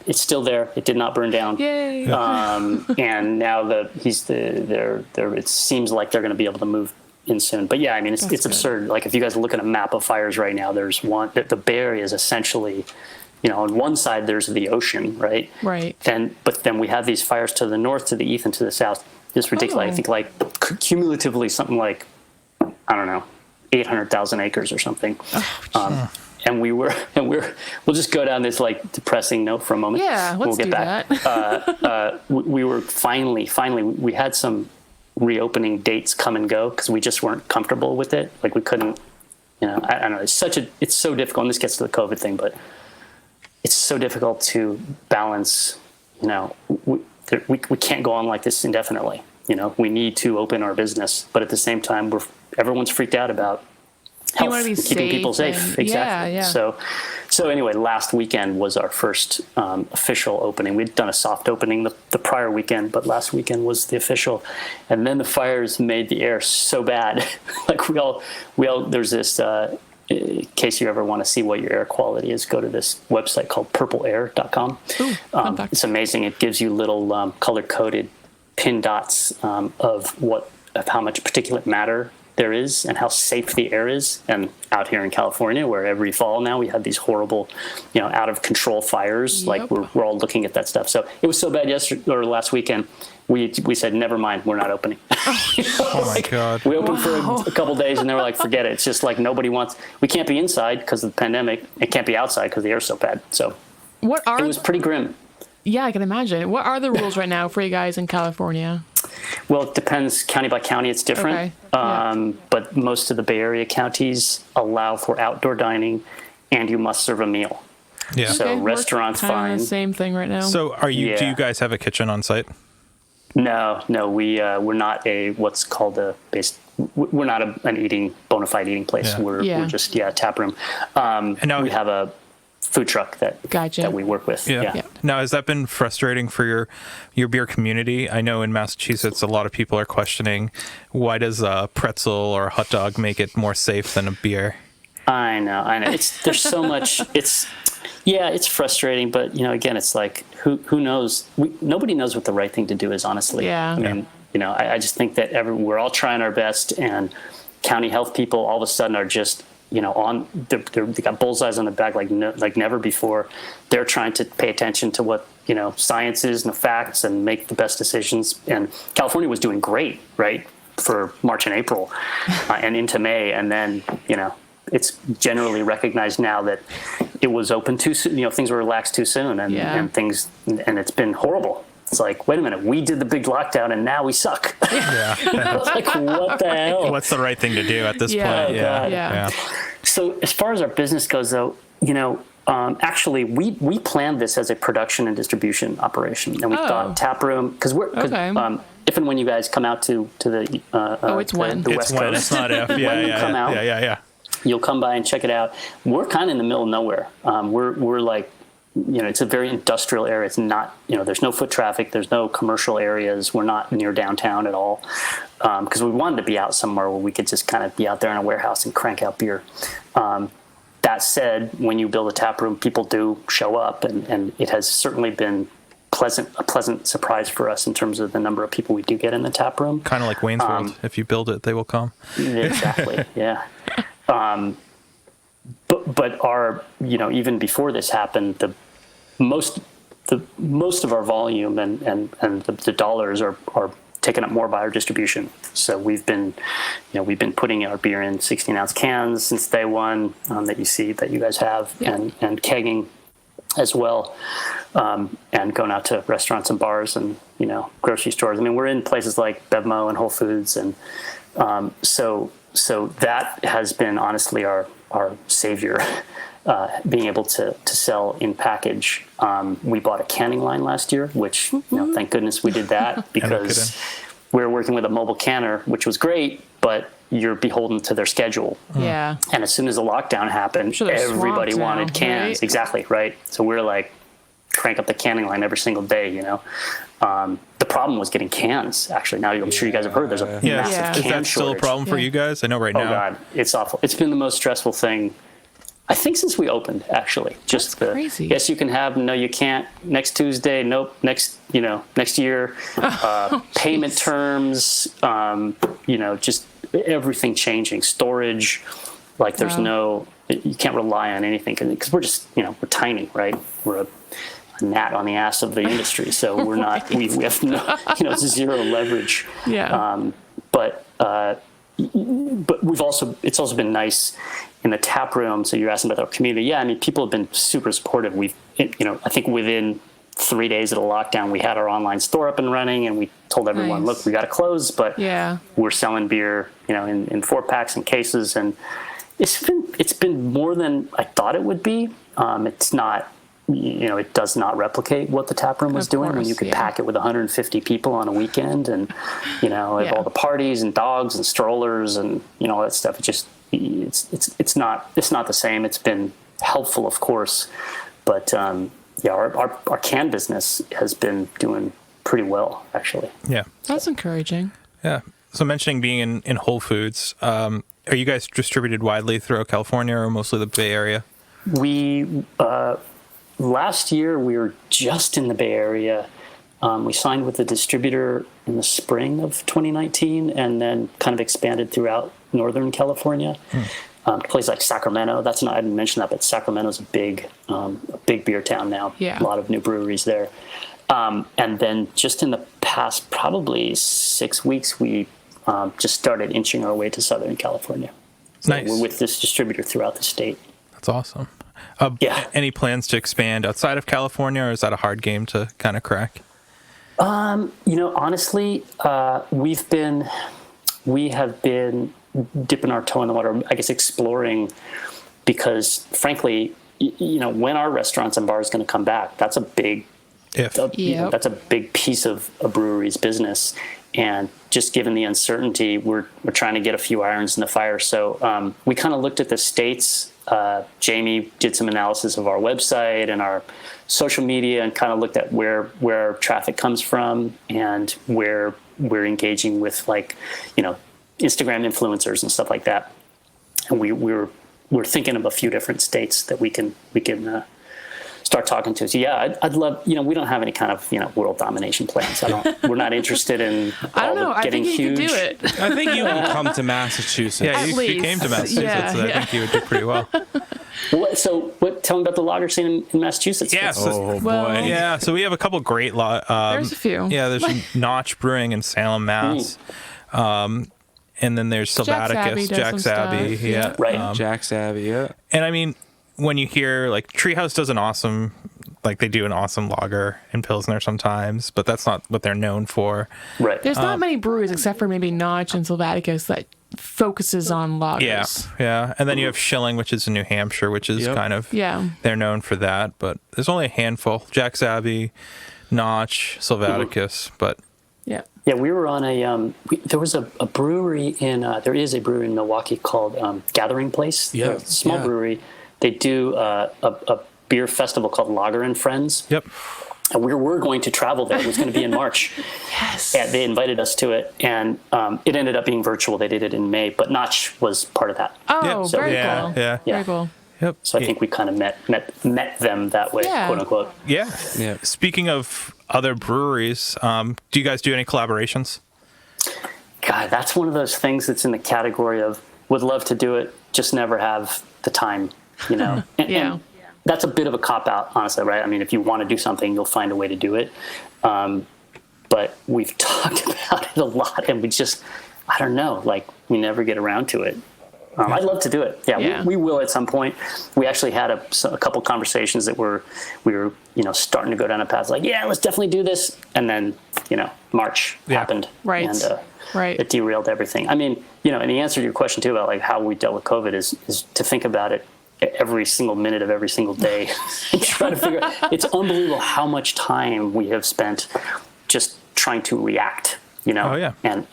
It's still there. It did not burn down. Yay. And now it seems like they're going to be able to move in soon. But yeah, I mean, it's absurd. Like if you guys look at a map of fires right now, there's one that the Bay Area is essentially, on one side there's the ocean, right? Right. But then we have these fires to the north, to the east, and to the south. It's ridiculous. I think like cumulatively something like, I don't know, 800,000 acres or something. And we'll just go down this like depressing note for a moment. Yeah, let's do that. We were finally, we had some reopening dates come and go because we just weren't comfortable with it. Like we couldn't, I don't know. It's so difficult. And this gets to the COVID thing, but it's so difficult to balance. We can't go on like this indefinitely. We need to open our business, but at the same time, everyone's freaked out about health, keeping people safe. Exactly. Yeah. So anyway, last weekend was our first official opening. We'd done a soft opening the prior weekend, but last weekend was the official. And then the fires made the air so bad. Like we all there's this, in case you ever want to see what your air quality is, go to this website called purpleair.com. It's amazing. It gives you little color-coded pin dots of how much particulate matter there is and how safe the air is. And out here in California, where every fall now we have these horrible, out of control fires, like we're all looking at that stuff. So it was so bad last weekend, we said, never mind, we're not opening. Oh my God. We opened for a couple days and they were like, forget it. It's just like we can't be inside because of the pandemic. It can't be outside because the air's so bad. So it was pretty grim. Yeah, I can imagine. What are the rules right now for you guys in California? Well, it depends. County by county, it's different. Okay. But most of the Bay Area counties allow for outdoor dining, and you must serve a meal. Yeah. So restaurants, fine. The same thing right now. So do you guys have a kitchen on site? No. We're not what's called we're not an bona fide eating place. Yeah. We're just tap room. And now we have a food truck that we work with. Yeah. Now, has that been frustrating for your beer community? I know in Massachusetts, a lot of people are questioning, why does a pretzel or a hot dog make it more safe than a beer? I know. There's so much. It's frustrating, but again, it's like who knows? Nobody knows what the right thing to do is, honestly. Yeah. I mean, I just think that we're all trying our best, and county health people all of a sudden are just they got bullseyes on the back like never before. They're trying to pay attention to what science is and the facts and make the best decisions. And California was doing great, right, for March and April and into May, and then it's generally recognized now that it was open too soon. Things were relaxed too soon, and it's been horrible. It's like, wait a minute, we did the big lockdown and now we suck. Yeah. Like, what the hell? What's the right thing to do at this point? Yeah. So as far as our business goes, though, actually, we planned this as a production and distribution operation, and we thought tap room because if and when you guys come out to the it's when the West Coast, it's not if. Come out, you'll come by and check it out. We're kind of in the middle of nowhere. We're like, it's a very industrial area. It's not, there's no foot traffic. There's no commercial areas. We're not near downtown at all. Because we wanted to be out somewhere where we could just kind of be out there in a warehouse and crank out beer. That said, when you build a tap room, people do show up, and it has certainly been a pleasant surprise for us in terms of the number of people we do get in the tap room. Kind of like Wayne's World. If you build it, they will come. Exactly. Yeah. But our, even before this happened, the most of our volume and the dollars are taken up more by our distribution. So we've been putting our beer in 16-ounce cans since day one that you guys have, and kegging as well, and going out to restaurants and bars and grocery stores. I mean, we're in places like Bevmo and Whole Foods, and so that has been honestly our savior. Being able to sell in package. We bought a canning line last year, which thank goodness we did that, because we were working with a mobile canner, which was great, but you're beholden to their schedule. Yeah. And as soon as the lockdown happened, everybody wanted cans. Right? Exactly, right? So we're like, crank up the canning line every single day, you know. The problem was getting cans. Actually, now I'm sure you guys have heard there's a massive Is can that still a shortage. problem for you guys? I know right now. Oh God, it's awful. It's been the most stressful thing, I think, since we opened. Actually, just That's crazy. Yes, you can have. No, you can't. Next Tuesday. Nope. Next year. Payment terms. Just everything changing. Storage. Like there's you can't rely on anything because we're just we're tiny, right? We're a gnat on the ass of the industry, so we're not. We have no zero leverage. Yeah. But it's also been nice in the tap room. So you're asking about our community. Yeah, I mean, people have been super supportive. I think within 3 days of the lockdown, we had our online store up and running, and we told everyone, Nice. look, we got to close, but Yeah. we're selling beer, in 4-packs and cases, and it's been more than I thought it would be. It's not. It does not replicate what the tap room was Of doing when course, you could yeah. pack it with 150 people on a weekend, and have all the parties and dogs and strollers and all that stuff. It just it's not the same. It's been helpful, of course, but our can business has been doing pretty well, actually. Yeah. That's encouraging. Yeah. So mentioning being in Whole Foods, are you guys distributed widely throughout California or mostly the Bay Area? We last year we were just in the Bay Area. We signed with a distributor in the spring of 2019, and then kind of expanded throughout Northern California. Places like Sacramento. I didn't mention that, but Sacramento's a big beer town now. Yeah. A lot of new breweries there. And then just in the past probably 6 weeks, we just started inching our way to Southern California. So Nice. we're with this distributor throughout the state. That's awesome. Yeah. Any plans to expand outside of California, or is that a hard game to kind of crack? Honestly, we have been dipping our toe in the water, I guess, exploring, because frankly, when our restaurants and bars going to come back, that's a big, Yep. that's a big piece of a brewery's business. And just given the uncertainty, we're trying to get a few irons in the fire. So we kind of looked at the states. Jamie did some analysis of our website and our social media, and kind of looked at where our traffic comes from and where we're engaging with, Instagram influencers and stuff like that. And we're thinking of a few different states that we can start talking to. So yeah, I'd love. We don't have any kind of world domination plans. We're not interested in I don't know. I getting think you huge. could do it. I think you can come to Massachusetts. Yeah, At you least. came to Massachusetts, Yeah, so I yeah. think you would do pretty well. Tell me about the lager scene in Massachusetts. Yeah, so, Well, yeah. So we have a couple great. There's a few. Yeah, there's Notch Brewing in Salem, Mass. And then there's Jack's Abbey Sylvaticus, does Jack's some Abbey. stuff, Yeah, Right. Jack's Abbey, yeah. And I mean, when you hear Treehouse does they do an awesome lager and Pilsner sometimes, but that's not what they're known for. Right. There's not many breweries except for maybe Notch and Sylvaticus that focuses on lagers. Yeah. And then you have Schilling, which is in New Hampshire, which is Yep. kind of, Yeah. they're known for that, but there's only a handful. Jack's Abbey, Notch, Sylvaticus, but Yeah. Yeah, we were on there was a brewery there is a brewery in Milwaukee called Gathering Place. Yeah, It's a small yeah. brewery. They do a beer festival called Lager and Friends. yep. And we were going to travel there. It was going to be in March. Yes. And they invited us to it, and it ended up being virtual. They did it in May, but Notch was part of that. Oh, Yeah, so- very yeah, cool. yeah. Very cool. Yep. So I think we kind of met them that way, Yeah. quote unquote. Yeah. Yeah. Speaking of other breweries, do you guys do any collaborations? God, that's one of those things that's in the category of would love to do it, just never have the time, And, Yeah. and that's a bit of a cop-out, honestly, right? I mean, if you want to do something, you'll find a way to do it. But we've talked about it a lot, and we just, I don't know, we never get around to it. I'd love to do it. Yeah, Yeah. we will at some point. We actually had a couple conversations that we were starting to go down a path yeah, let's definitely do this. And then, March happened. Right. And Right. it derailed everything. I mean, and the answer to your question too about how we dealt with COVID is to think about it every single minute of every single day and try to figure out. It's unbelievable how much time we have spent just trying to react, Oh, yeah. and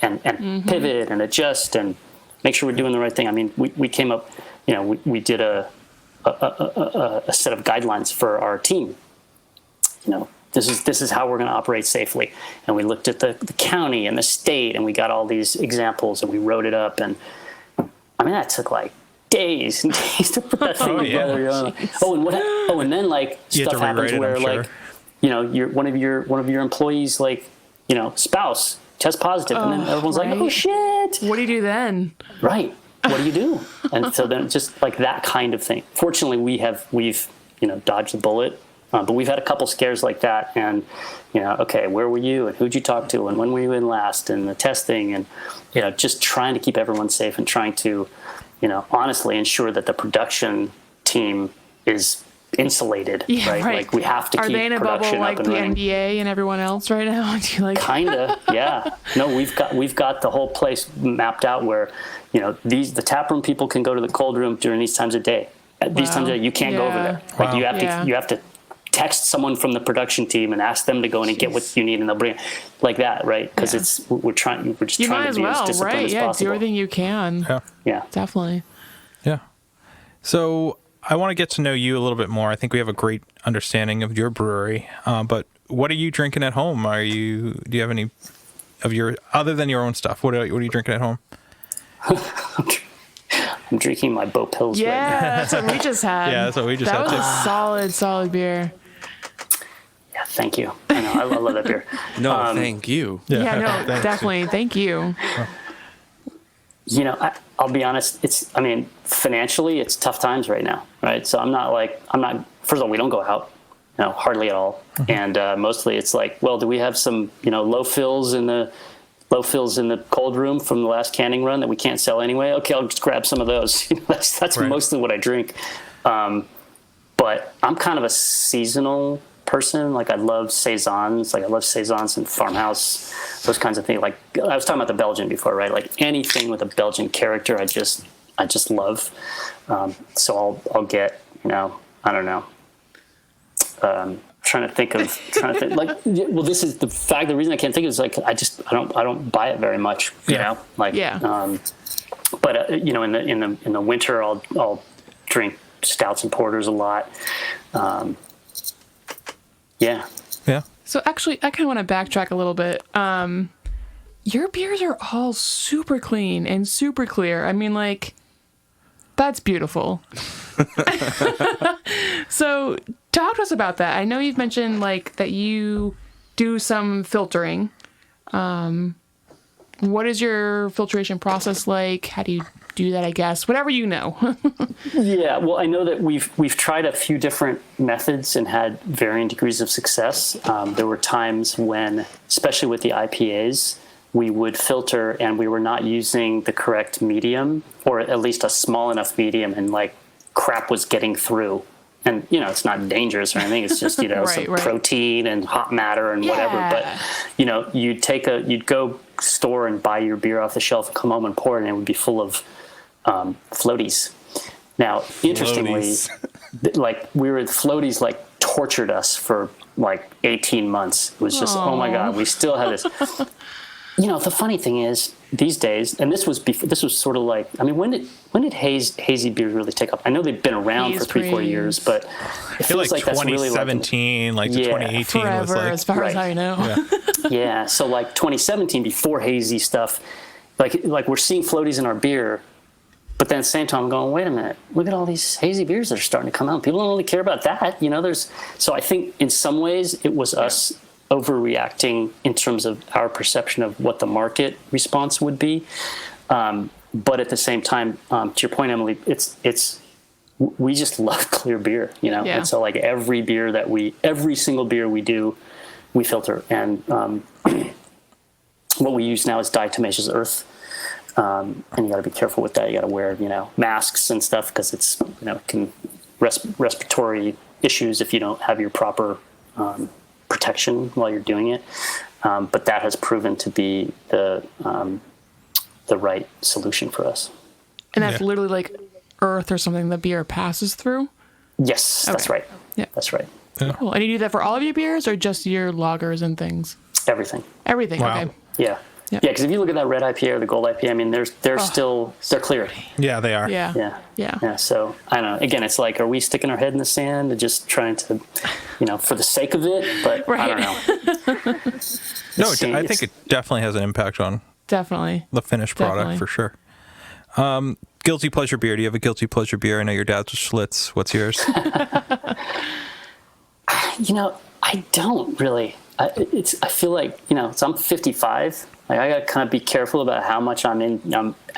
pivot and adjust and make sure we're doing the right thing. I mean, we came up, we did a set of guidelines for our team. this is how we're going to operate safely. And we looked at the county and the state, and we got all these examples, and we wrote it up. And I mean, that took like days and days to put that thing together. And then like stuff happens where like, one of your employees, like, spouse tests positive, and then everyone's like, oh shit. What do you do then? Right. What do you do? And so then just like that kind of thing. Fortunately, we've dodged the bullet. But we've had a couple scares like that, and okay, where were you, and who'd you talk to, and when were you in last, and the testing, and just trying to keep everyone safe and trying to, honestly ensure that the production team is insulated, right? Like we have to keep production up and running. Are they in a bubble like the NBA and everyone else right now? Do you like kinda, yeah. No, we've got the whole place mapped out where, the taproom people can go to the cold room during these times of day. At these times of day, you can't go over there. Like you have to text someone from the production team and ask them to go in and get what you need, and they'll bring it like that, right? Because we're just trying to be as disciplined as possible. Do everything you can. Yeah, definitely. Yeah. So I want to get to know you a little bit more. I think we have a great understanding of your brewery, but what are you drinking at home? Do you have any of your, other than your own stuff? What are you drinking at home? I'm drinking my Bo Pils right now. Yeah, that's what we just had. Yeah, that's what we just had. That was a solid beer. Yeah, thank you. I know, I love that beer. No, thank you. Yeah, no, definitely. Thank you. I'll be honest. Financially, it's tough times right now, right? So I'm not. First of all, we don't go out, hardly at all, and mostly it's like, well, do we have some, low fills in the cold room from the last canning run that we can't sell anyway? Okay, I'll just grab some of those. That's right. Mostly what I drink. But I'm kind of a seasonal person. Like I love saisons. Like I love saisons and farmhouse, those kinds of things. Like I was talking about the Belgian before, right? Like anything with a Belgian character, I just love. So I'll get, I don't know. Trying to think like, well, this is the reason I can't think of it is like I don't buy it very much, like but in the winter I'll drink stouts and porters a lot. So actually I kind of want to backtrack a little bit. Your beers are all super clean and super clear. I mean, like, that's beautiful. So talk to us about that. I know you've mentioned like that you do some filtering. What is your filtration process like? How do you do that, I guess? Whatever you know. Yeah, well, I know that we've tried a few different methods and had varying degrees of success. There were times when, especially with the IPAs, we would filter and we were not using the correct medium, or at least a small enough medium, and like crap was getting through. And, it's not dangerous or anything. It's just, some protein and hot matter and whatever. But, you'd go store and buy your beer off the shelf and come home and pour it, and it would be full of floaties. Now, interestingly, floaties like tortured us for like 18 months. It was just, oh my God, we still have this. The funny thing is these days, and this was sort of like, when did hazy beers really take up? I know they've been around for 3-4 years, but it feels like 2017, that's really 2018 forever, was like, as far as I know. Yeah. So like 2017, before hazy stuff, like we're seeing floaties in our beer, but then at the same time I'm going, wait a minute, look at all these hazy beers that are starting to come out. People don't really care about that. So I think in some ways it was us overreacting in terms of our perception of what the market response would be. But at the same time, to your point, Emily, we just love clear beer, And so like every single beer we do, we filter. And what we use now is diatomaceous earth. And you got to be careful with that. You got to wear, masks and stuff, because it's, can respiratory issues if you don't have your proper protection while you're doing it. But that has proven to be the right solution for us. And that's literally like earth or something the beer passes through? Yes, okay. That's right. Yeah. That's right. Yeah. Cool. And you do that for all of your beers or just your lagers and things? Everything. Everything, wow. Okay. Yeah. Yeah, because if you look at that red IPA or the gold IPA, I mean, they're clear. Yeah, they are. Yeah. So I don't know. Again, it's like, are we sticking our head in the sand and just trying to, for the sake of it? But I don't know. No, I think it definitely has an impact on Definitely. the finished product for sure. Guilty pleasure beer. Do you have a guilty pleasure beer? I know your dad's was Schlitz. What's yours? I don't really. I feel like so I'm 55. Like I gotta kind of be careful about how much how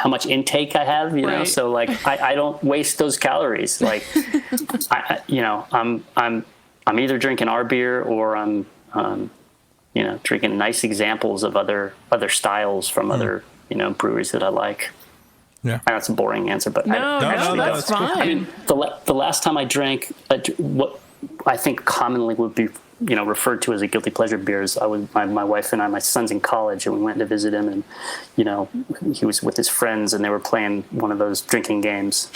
much intake I have. Right. So like I don't waste those calories. Like I'm either drinking our beer or I'm drinking nice examples of other styles from other breweries that I like. Yeah, that's a boring answer, but no, that's fine. I mean, the last time I drank what I think commonly would be referred to as a guilty pleasure beers. My wife and my son's in college, and we went to visit him, and he was with his friends, and they were playing one of those drinking games.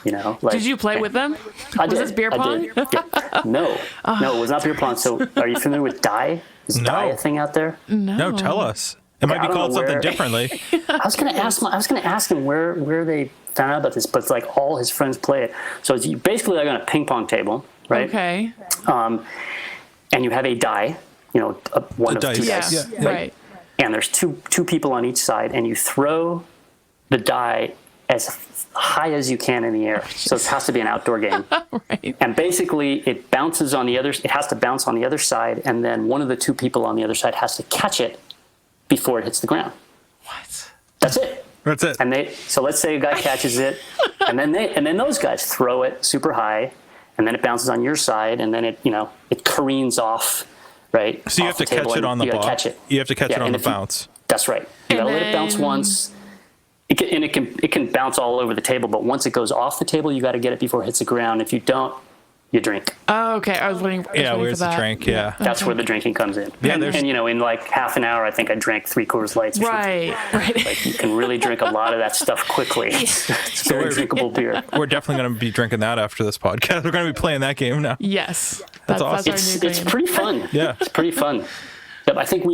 Did you play with them? I did. Was this beer pong? Yeah. No, it was not beer pong. So, are you familiar with Dye? Is Dye a thing out there? No, tell us. It might be called something differently. I was going to ask him where they found out about this, but it's like all his friends play it. So it's basically like on a ping pong table, right? Okay. And you have a die, one of two dice. Yeah. Right. And there's two people on each side, and you throw the die as high as you can in the air. So it has to be an outdoor game. Right. And basically it bounces on the other, it has to bounce on the other side, and then one of the two people on the other side has to catch it before it hits the ground. What? That's it. That's it. And so let's say a guy catches it, and then those guys throw it super high, and then it bounces on your side, and then it careens off, right? So you have to catch it on the ball. You have to catch it on the bounce. That's right. You gotta let it bounce once. It can bounce all over the table, but once it goes off the table, you got to get it before it hits the ground. If you don't, you drink. Oh, okay. I was waiting. Where's the drink? Yeah. That's where the drinking comes in. Yeah, and in like half an hour, I think I drank 3 Coors Lights. Right. Like you can really drink a lot of that stuff quickly. It's very drinkable beer. We're definitely going to be drinking that after this podcast. We're going to be playing that game now. Yes. That's awesome. That's our new It's game. pretty fun. Yeah. It's pretty fun. Yep, I think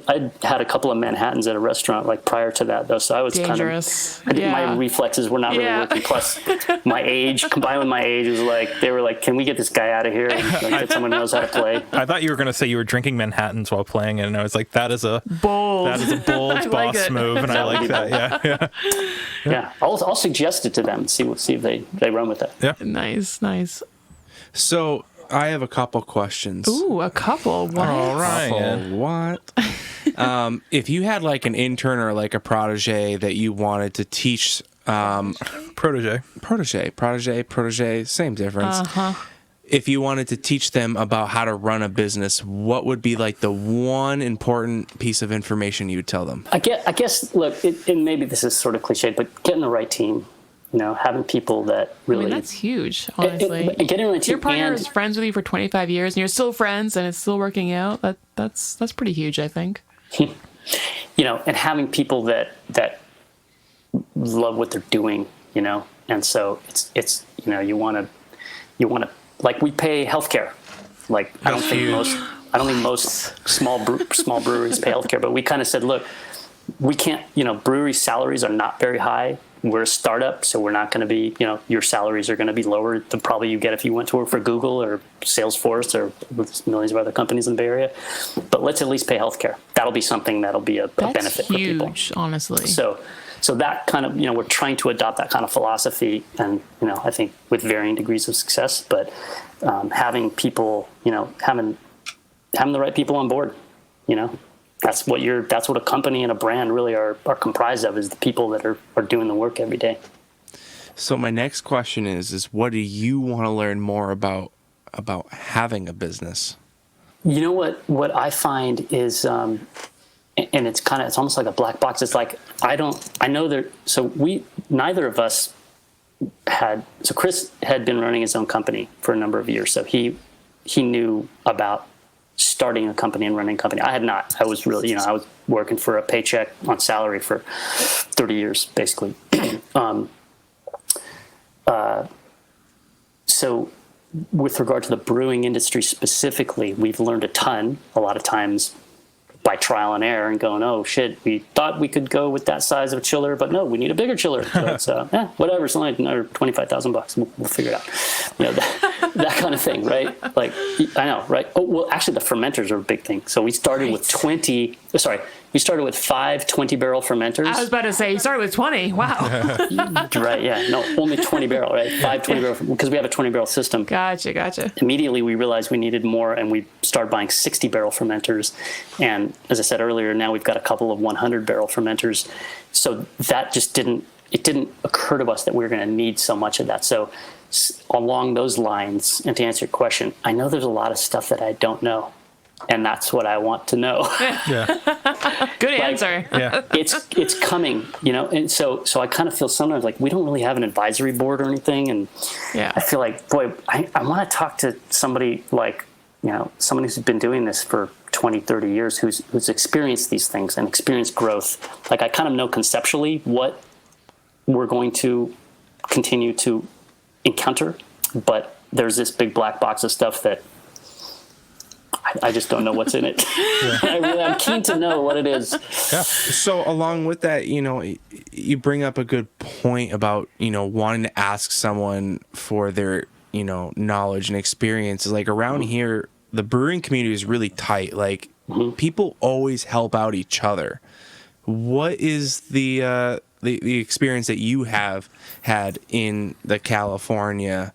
I'd had a couple of Manhattans at a restaurant like prior to that though, so I was dangerous. My reflexes were not really working. Plus, my age combined with my age was like they were like, "Can we get this guy out of here and get someone who knows how to play?" I thought you were going to say you were drinking Manhattans while playing it, and I was like, "That is a bold boss move," and I like that. Yeah. I'll suggest it to them. See if they run with it. Yeah. Nice. So I have a couple questions. Ooh, a couple. What? All right. What? If you had like an intern or like a protege that you wanted to teach, Protege, same difference. If you wanted to teach them about how to run a business, what would be like the one important piece of information you would tell them? I guess look, and maybe this is sort of cliched, but getting the right team. Having people that really... that's huge, honestly. Getting on a team. Your partner is friends with you for 25 years, and you're still friends, and it's still working out. That's pretty huge, I think. And having people that love what they're doing, and so it's you want to like we pay healthcare. Like I don't think most small breweries pay healthcare, but we kind of said, look, we can't. Brewery salaries are not very high. We're a startup, so we're not going to be, your salaries are going to be lower than probably you get if you went to work for Google or Salesforce or millions of other companies in the Bay Area. But let's at least pay healthcare. That'll be something that'll be a benefit for people. That's huge, honestly. So that kind of, we're trying to adopt that kind of philosophy and, I think with varying degrees of success, but having people, having the right people on board, That's what a company and a brand really are comprised of, is the people that are doing the work every day. So my next question is what do you want to learn more about having a business? What I find is, and it's almost like a black box. It's like, neither of us Chris had been running his own company for a number of years. So he knew about starting a company and running a company. I had not. I was really, I was working for a paycheck on salary for 30 years, basically. So with regard to the brewing industry specifically, we've learned a ton. A lot of times by trial and error and going, oh shit, we thought we could go with that size of chiller, but no, we need a bigger chiller. So it's whatever, it's only another $25,000. We'll figure it out. That kind of thing, right? Like, I know, right? Oh, well, actually, the fermenters are a big thing. So we started with 5 20-barrel fermenters. I was about to say, you started with 20. Wow. Right, yeah. No, only 20-barrel, right? 5 20-barrel, because we have a 20-barrel system. Gotcha. Immediately, we realized we needed more, and we started buying 60-barrel fermenters. And as I said earlier, now we've got a couple of 100-barrel fermenters. So that just didn't occur to us that we were going to need so much of that. So along those lines, and to answer your question, I know there's a lot of stuff that I don't know. And that's what I want to know. Good answer. It's coming, and so I kind of feel sometimes like we don't really have an advisory board or anything, and I feel like, boy, I want to talk to somebody like, someone who's been doing this for 20, 30 years, who's experienced these things and experienced growth. Like, I kind of know conceptually what we're going to continue to encounter, but there's this big black box of stuff that I just don't know what's in it. I'm keen to know what it is. Yeah. So along with that, you bring up a good point about, wanting to ask someone for their, knowledge and experience. Like, around here, the brewing community is really tight. Like, people always help out each other. What is the experience that you have had in the California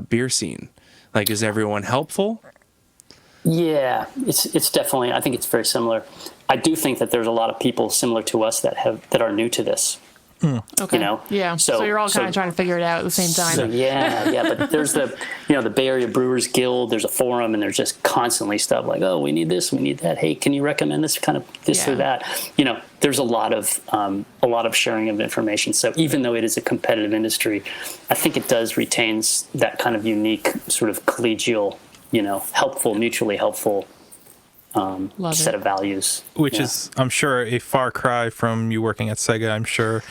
beer scene? Like, is everyone helpful? Yeah, it's definitely, I think it's very similar. I do think that there's a lot of people similar to us that are new to this. Okay. Yeah. So you're all kind of trying to figure it out at the same time. So but there's the Bay Area Brewers Guild, there's a forum, and there's just constantly stuff like, oh, we need this, we need that. Hey, can you recommend this kind of this or that? There's a lot of sharing of information. So even though it is a competitive industry, I think it does retains that kind of unique sort of collegial, mutually helpful set of values. Which is, I'm sure, a far cry from you working at Sega. I'm sure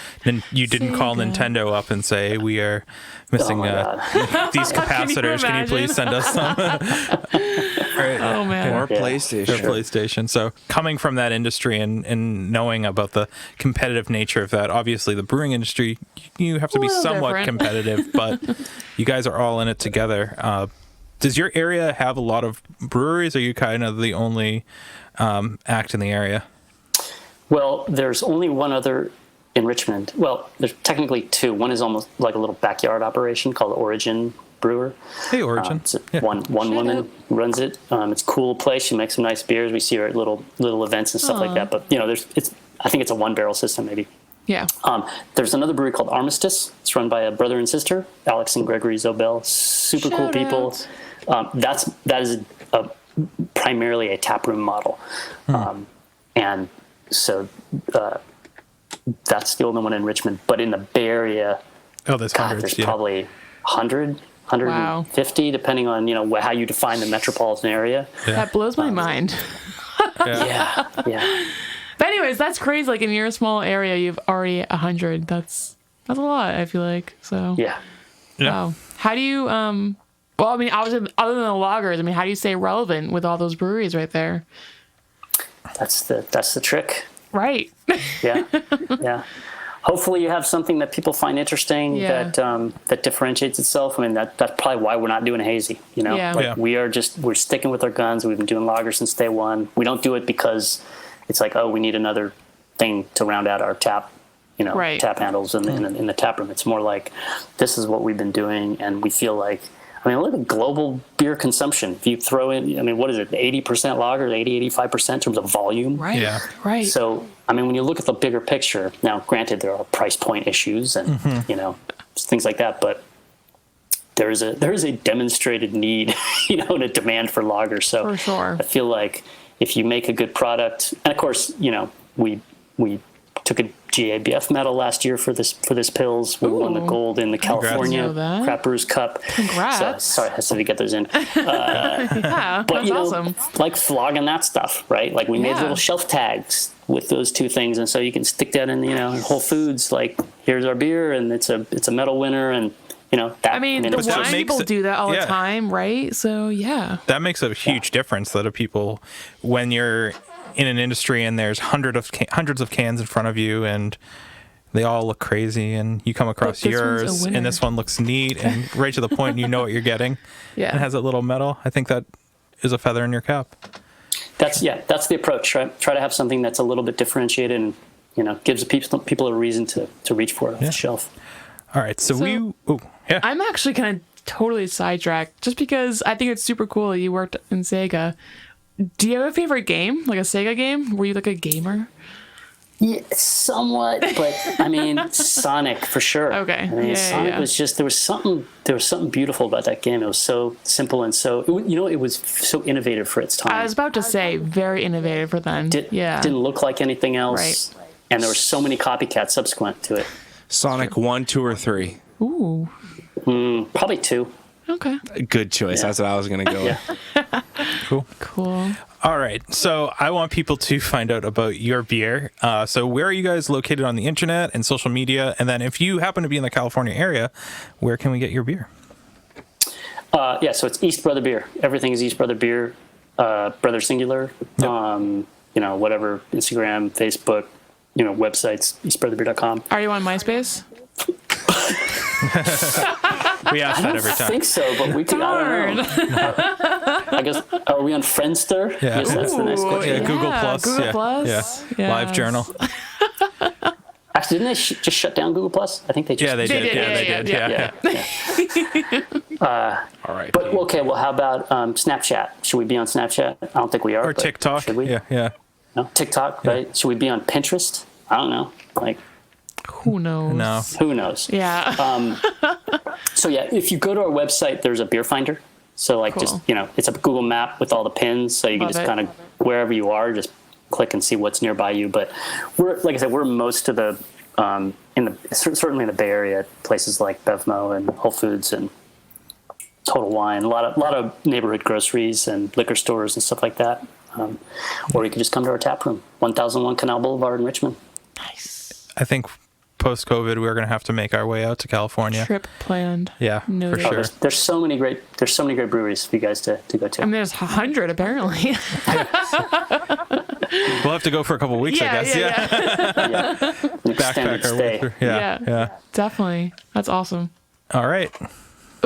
you didn't call Nintendo up and say, we are missing these capacitors. Can you please send us some? Right. Oh, man. Or PlayStation. Or PlayStation. So coming from that industry and knowing about the competitive nature of that, obviously the brewing industry, you have to be somewhat competitive, but you guys are all in it together. Does your area have a lot of breweries? Or are you kind of the only act in the area? Well, there's only one other in Richmond. Well, there's technically two. One is almost like a little backyard operation called Origin Brewer. Hey, Origin. One woman runs it. It's a cool place. She makes some nice beers. We see her at little events and stuff like that. But I think it's a 1-barrel system maybe. Yeah. There's another brewery called Armistice. It's run by a brother and sister, Alex and Gregory Zobel. Super cool people. That is primarily a taproom model, and so that's the only one in Richmond. But in the Bay Area, there's probably 100, 150, depending on how you define the metropolitan area. That blows my mind. Yeah. But anyways, that's crazy. Like, in your small area, you've already 100. That's a lot, I feel like. So yeah. Wow. How do you well, I mean, other than the lagers, I mean, how do you stay relevant with all those breweries right there? That's the trick. Right. Yeah. Hopefully you have something that people find interesting that differentiates itself. I mean, that's probably why we're not doing a hazy, we're sticking with our guns. We've been doing lagers since day one. We don't do it because it's like, oh, we need another thing to round out our tap handles in the tap room. It's more like, this is what we've been doing. And we feel like, look at global beer consumption. If you throw in, what is it, 80% lagers, 80-85% in terms of volume? Right. Yeah. Right. So, when you look at the bigger picture, now, granted, there are price point issues and, things like that, but there is a demonstrated need, and a demand for lagers. So for sure. I feel like if you make a good product, and of course, we took a GABF medal last year for this Pils. We won the gold in the California Craft Brewers Cup. Congrats. So, sorry, I had to get those in. Yeah, but that's awesome. Like flogging that stuff, right? Like, we made little shelf tags with those two things, and so you can stick that in, Whole Foods. Like, here's our beer, and it's a medal winner, and that. The wine people do that all the time, right? So yeah, that makes a huge difference. That people, when you're in an industry and there's hundreds of cans in front of you and they all look crazy, and you come across yours and this one looks neat and right to the point, and you know what you're getting. Yeah. And has a little medal. I think that is a feather in your cap. That's the approach, right? Try to have something that's a little bit differentiated and, gives people a reason to reach for it off the shelf. All right. So I'm actually kind of totally sidetracked just because I think it's super cool that you worked in Sega. Do you have a favorite game, like a Sega game? Were you like a gamer? Yeah, somewhat, but I mean, Sonic for sure. Okay. I mean, Sonic was just there was something beautiful about that game. It was so simple and so it was so innovative for its time. I was about to say very innovative for then. Didn't look like anything else, and there were so many copycats subsequent to it. Sonic 1, 2, or 3? Ooh. Probably 2. Okay. Good choice. That's what I was gonna go with. Cool. All right. So I want people to find out about your beer. So where are you guys located on the internet and social media? And then if you happen to be in the California area, where can we get your beer? So it's East Brother Beer. Everything is East Brother Beer, Brother Singular. Yep. Whatever, Instagram, Facebook, websites, eastbrotherbeer.com. Are you on MySpace? We ask that every time. I think so, but we could. I don't know. I guess. Are we on Friendster? Yeah. Yes, that's the next question. Yeah, Google Plus. Google yeah. Plus. Yeah. Live Journal. Actually, didn't they just shut down Google Plus? I think they just. Yeah, they did. Yeah. All right. But okay, well, how about Snapchat? Should we be on Snapchat? I don't think we are. Or TikTok. Should we? Yeah. No, TikTok, right? Should we be on Pinterest? I don't know. Who knows? No. Who knows? Yeah. So if you go to our website, there's a beer finder. So Cool. it's a Google map with all the pins. So you can Love just it. kind of, wherever you are, just click and see what's nearby you. But we're most of the, certainly in the Bay Area, places like Bevmo and Whole Foods and Total Wine, a lot of neighborhood groceries and liquor stores and stuff like that. Or you can just come to our tap room, 1001 Canal Boulevard in Richmond. Nice. I think post-COVID, we're going to have to make our way out to California. Trip planned. Yeah, Noted. for sure. There's so many great breweries for you guys to go to. I mean, there's 100 apparently. We'll have to go for a couple of weeks, I guess. Yeah. An extended Backpack our way stay. through. Yeah. Definitely. That's awesome. All right.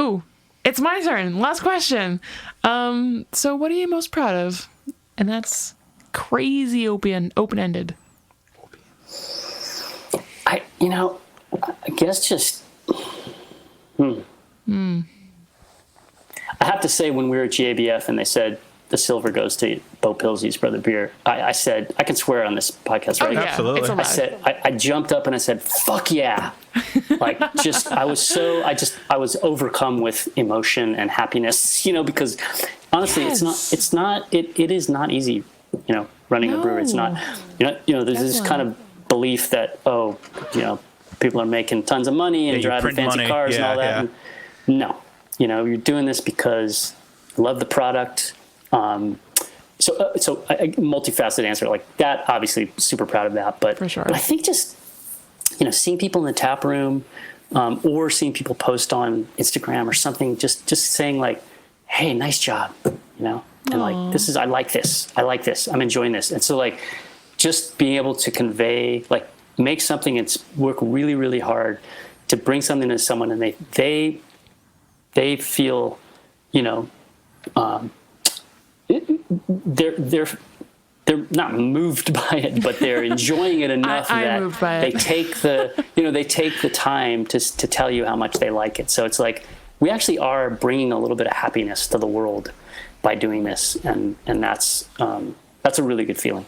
Ooh, it's my turn. Last question. So what are you most proud of? And that's crazy open-ended. I guess just. I have to say, when we were at GABF and they said the silver goes to Bo Pils East Brother Beer, I said, I can swear on this podcast, right? Oh, yeah. Absolutely. It's I allowed. said, I jumped up and I said, "Fuck yeah!" I was overcome with emotion and happiness, because honestly, Yes. it is not easy, running a brewery. It's not, there's this kind of belief that, people are making tons of money and you driving print fancy money. cars and all that. Yeah. And no, you're doing this because you love the product. So a multifaceted answer like that. Obviously, super proud of that. But For sure. But I think just seeing people in the tap room, or seeing people post on Instagram or something, just saying like, "Hey, nice job," and like, "This is I like this. I'm enjoying this." And so just being able to convey, make something and work really, really hard to bring something to someone, and they feel, they're not moved by it, but they're enjoying it enough I'm that moved by they it. take the time to tell you how much they like it. So it's like we actually are bringing a little bit of happiness to the world by doing this, and that's a really good feeling.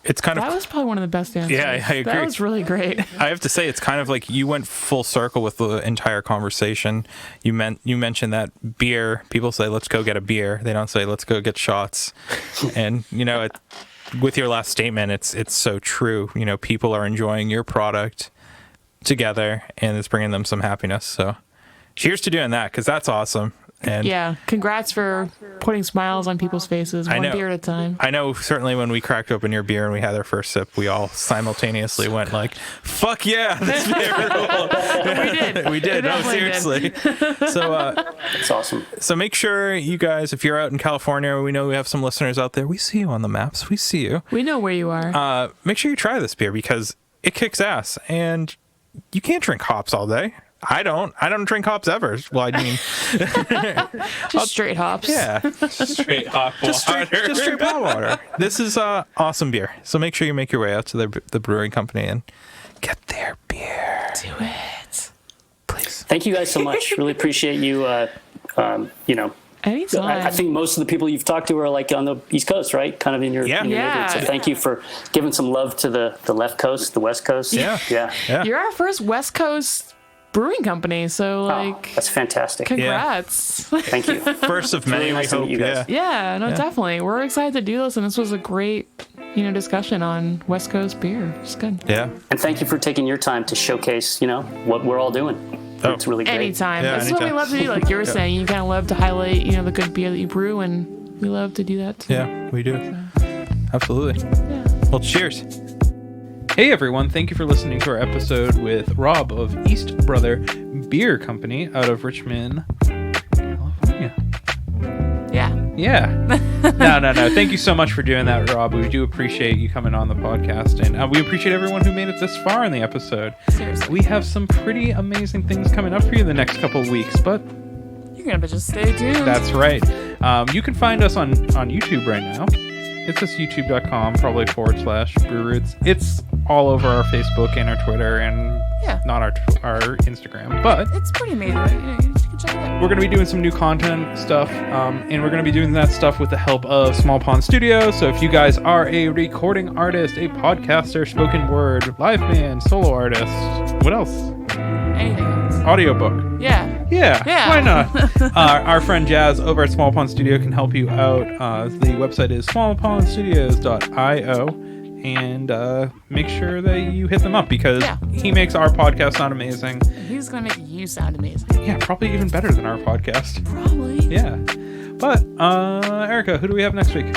It's kind of. That was probably one of the best answers. Yeah, I agree. That was really great. I have to say, it's kind of like you went full circle with the entire conversation. You mentioned that beer. People say, "Let's go get a beer." They don't say, "Let's go get shots." And with your last statement, it's so true. People are enjoying your product together, and it's bringing them some happiness. So, cheers to doing that, because that's awesome. And yeah, congrats for putting smiles on people's faces, one beer at a time. I know certainly when we cracked open your beer and we had our first sip, we all simultaneously went like, fuck yeah, this beer. We did. No, seriously. So it's awesome. So make sure you guys, if you're out in California, we know we have some listeners out there. We see you on the maps. We see you. We know where you are. Make sure you try this beer because it kicks ass and you can't drink hops all day. I don't drink hops ever. Well, I mean, just straight hops. Yeah, straight hop water. Just straight hot water. This is awesome beer. So make sure you make your way out to the brewing company and get their beer. Do it, please. Thank you guys so much. Really appreciate you. Anytime. I think most of the people you've talked to are like on the East Coast, right? Kind of in your neighborhood. So thank you for giving some love to the left coast, the West Coast. Yeah. You're our first West Coast brewing company, so like that's fantastic. Congrats. Yeah. Thank you. First of many, we hope. Definitely. We're excited to do this, and this was a great discussion on West Coast beer. It's good. Yeah. And thank you for taking your time to showcase what we're all doing. It's really great. Anytime. This is what we love to do. Like you were saying, you kind of love to highlight the good beer that you brew, and we love to do that too. Yeah, we do. So. Absolutely. Yeah. Well, cheers. Hey everyone, thank you for listening to our episode with Rob of East Brother Beer Company out of Richmond, California. Yeah. No. Thank you so much for doing that, Rob. We do appreciate you coming on the podcast, and we appreciate everyone who made it this far in the episode. Seriously. We have some pretty amazing things coming up for you the next couple of weeks, but you're going to just stay tuned. That's right. You can find us on YouTube right now. It's just youtube.com, probably /Brew Roots. It's all over our Facebook and our Twitter and not our Instagram, but it's pretty amazing. You can check it out. We're going to be doing some new content stuff, and we're going to be doing that stuff with the help of Small Pond Studio. So if you guys are a recording artist, a podcaster, spoken word, live band, solo artist, what else? Anything else. Audiobook. Yeah. Why not? Our friend Jazz over at Small Pond Studio can help you out. The website is smallpondstudios.io, and make sure that you hit them up because he makes our podcast sound amazing. He's going to make you sound amazing. Yeah, probably even better than our podcast. Probably. Yeah. But, Erica, who do we have next week?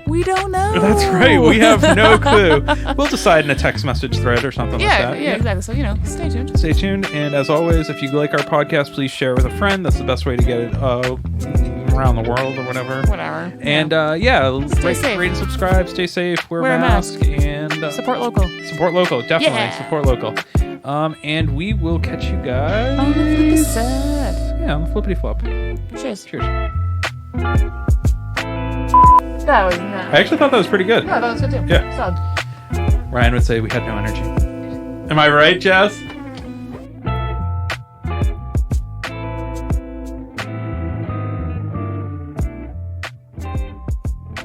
We don't know. That's right. We have no clue. We'll decide in a text message thread or something like that. Yeah, exactly. So, stay tuned. Stay tuned. And as always, if you like our podcast, please share with a friend. That's the best way to get it around the world or whatever. Whatever. And, rate and subscribe. Stay safe. Wear a mask. And support local. Support local. Definitely. Support local. And we will catch you guys on the flippity side. Yeah, on the flippity flop. Cheers. That was nice. I actually thought that was pretty good. Yeah, that was good too. Yeah. Solid. Ryan would say we had no energy. Am I right, Jess?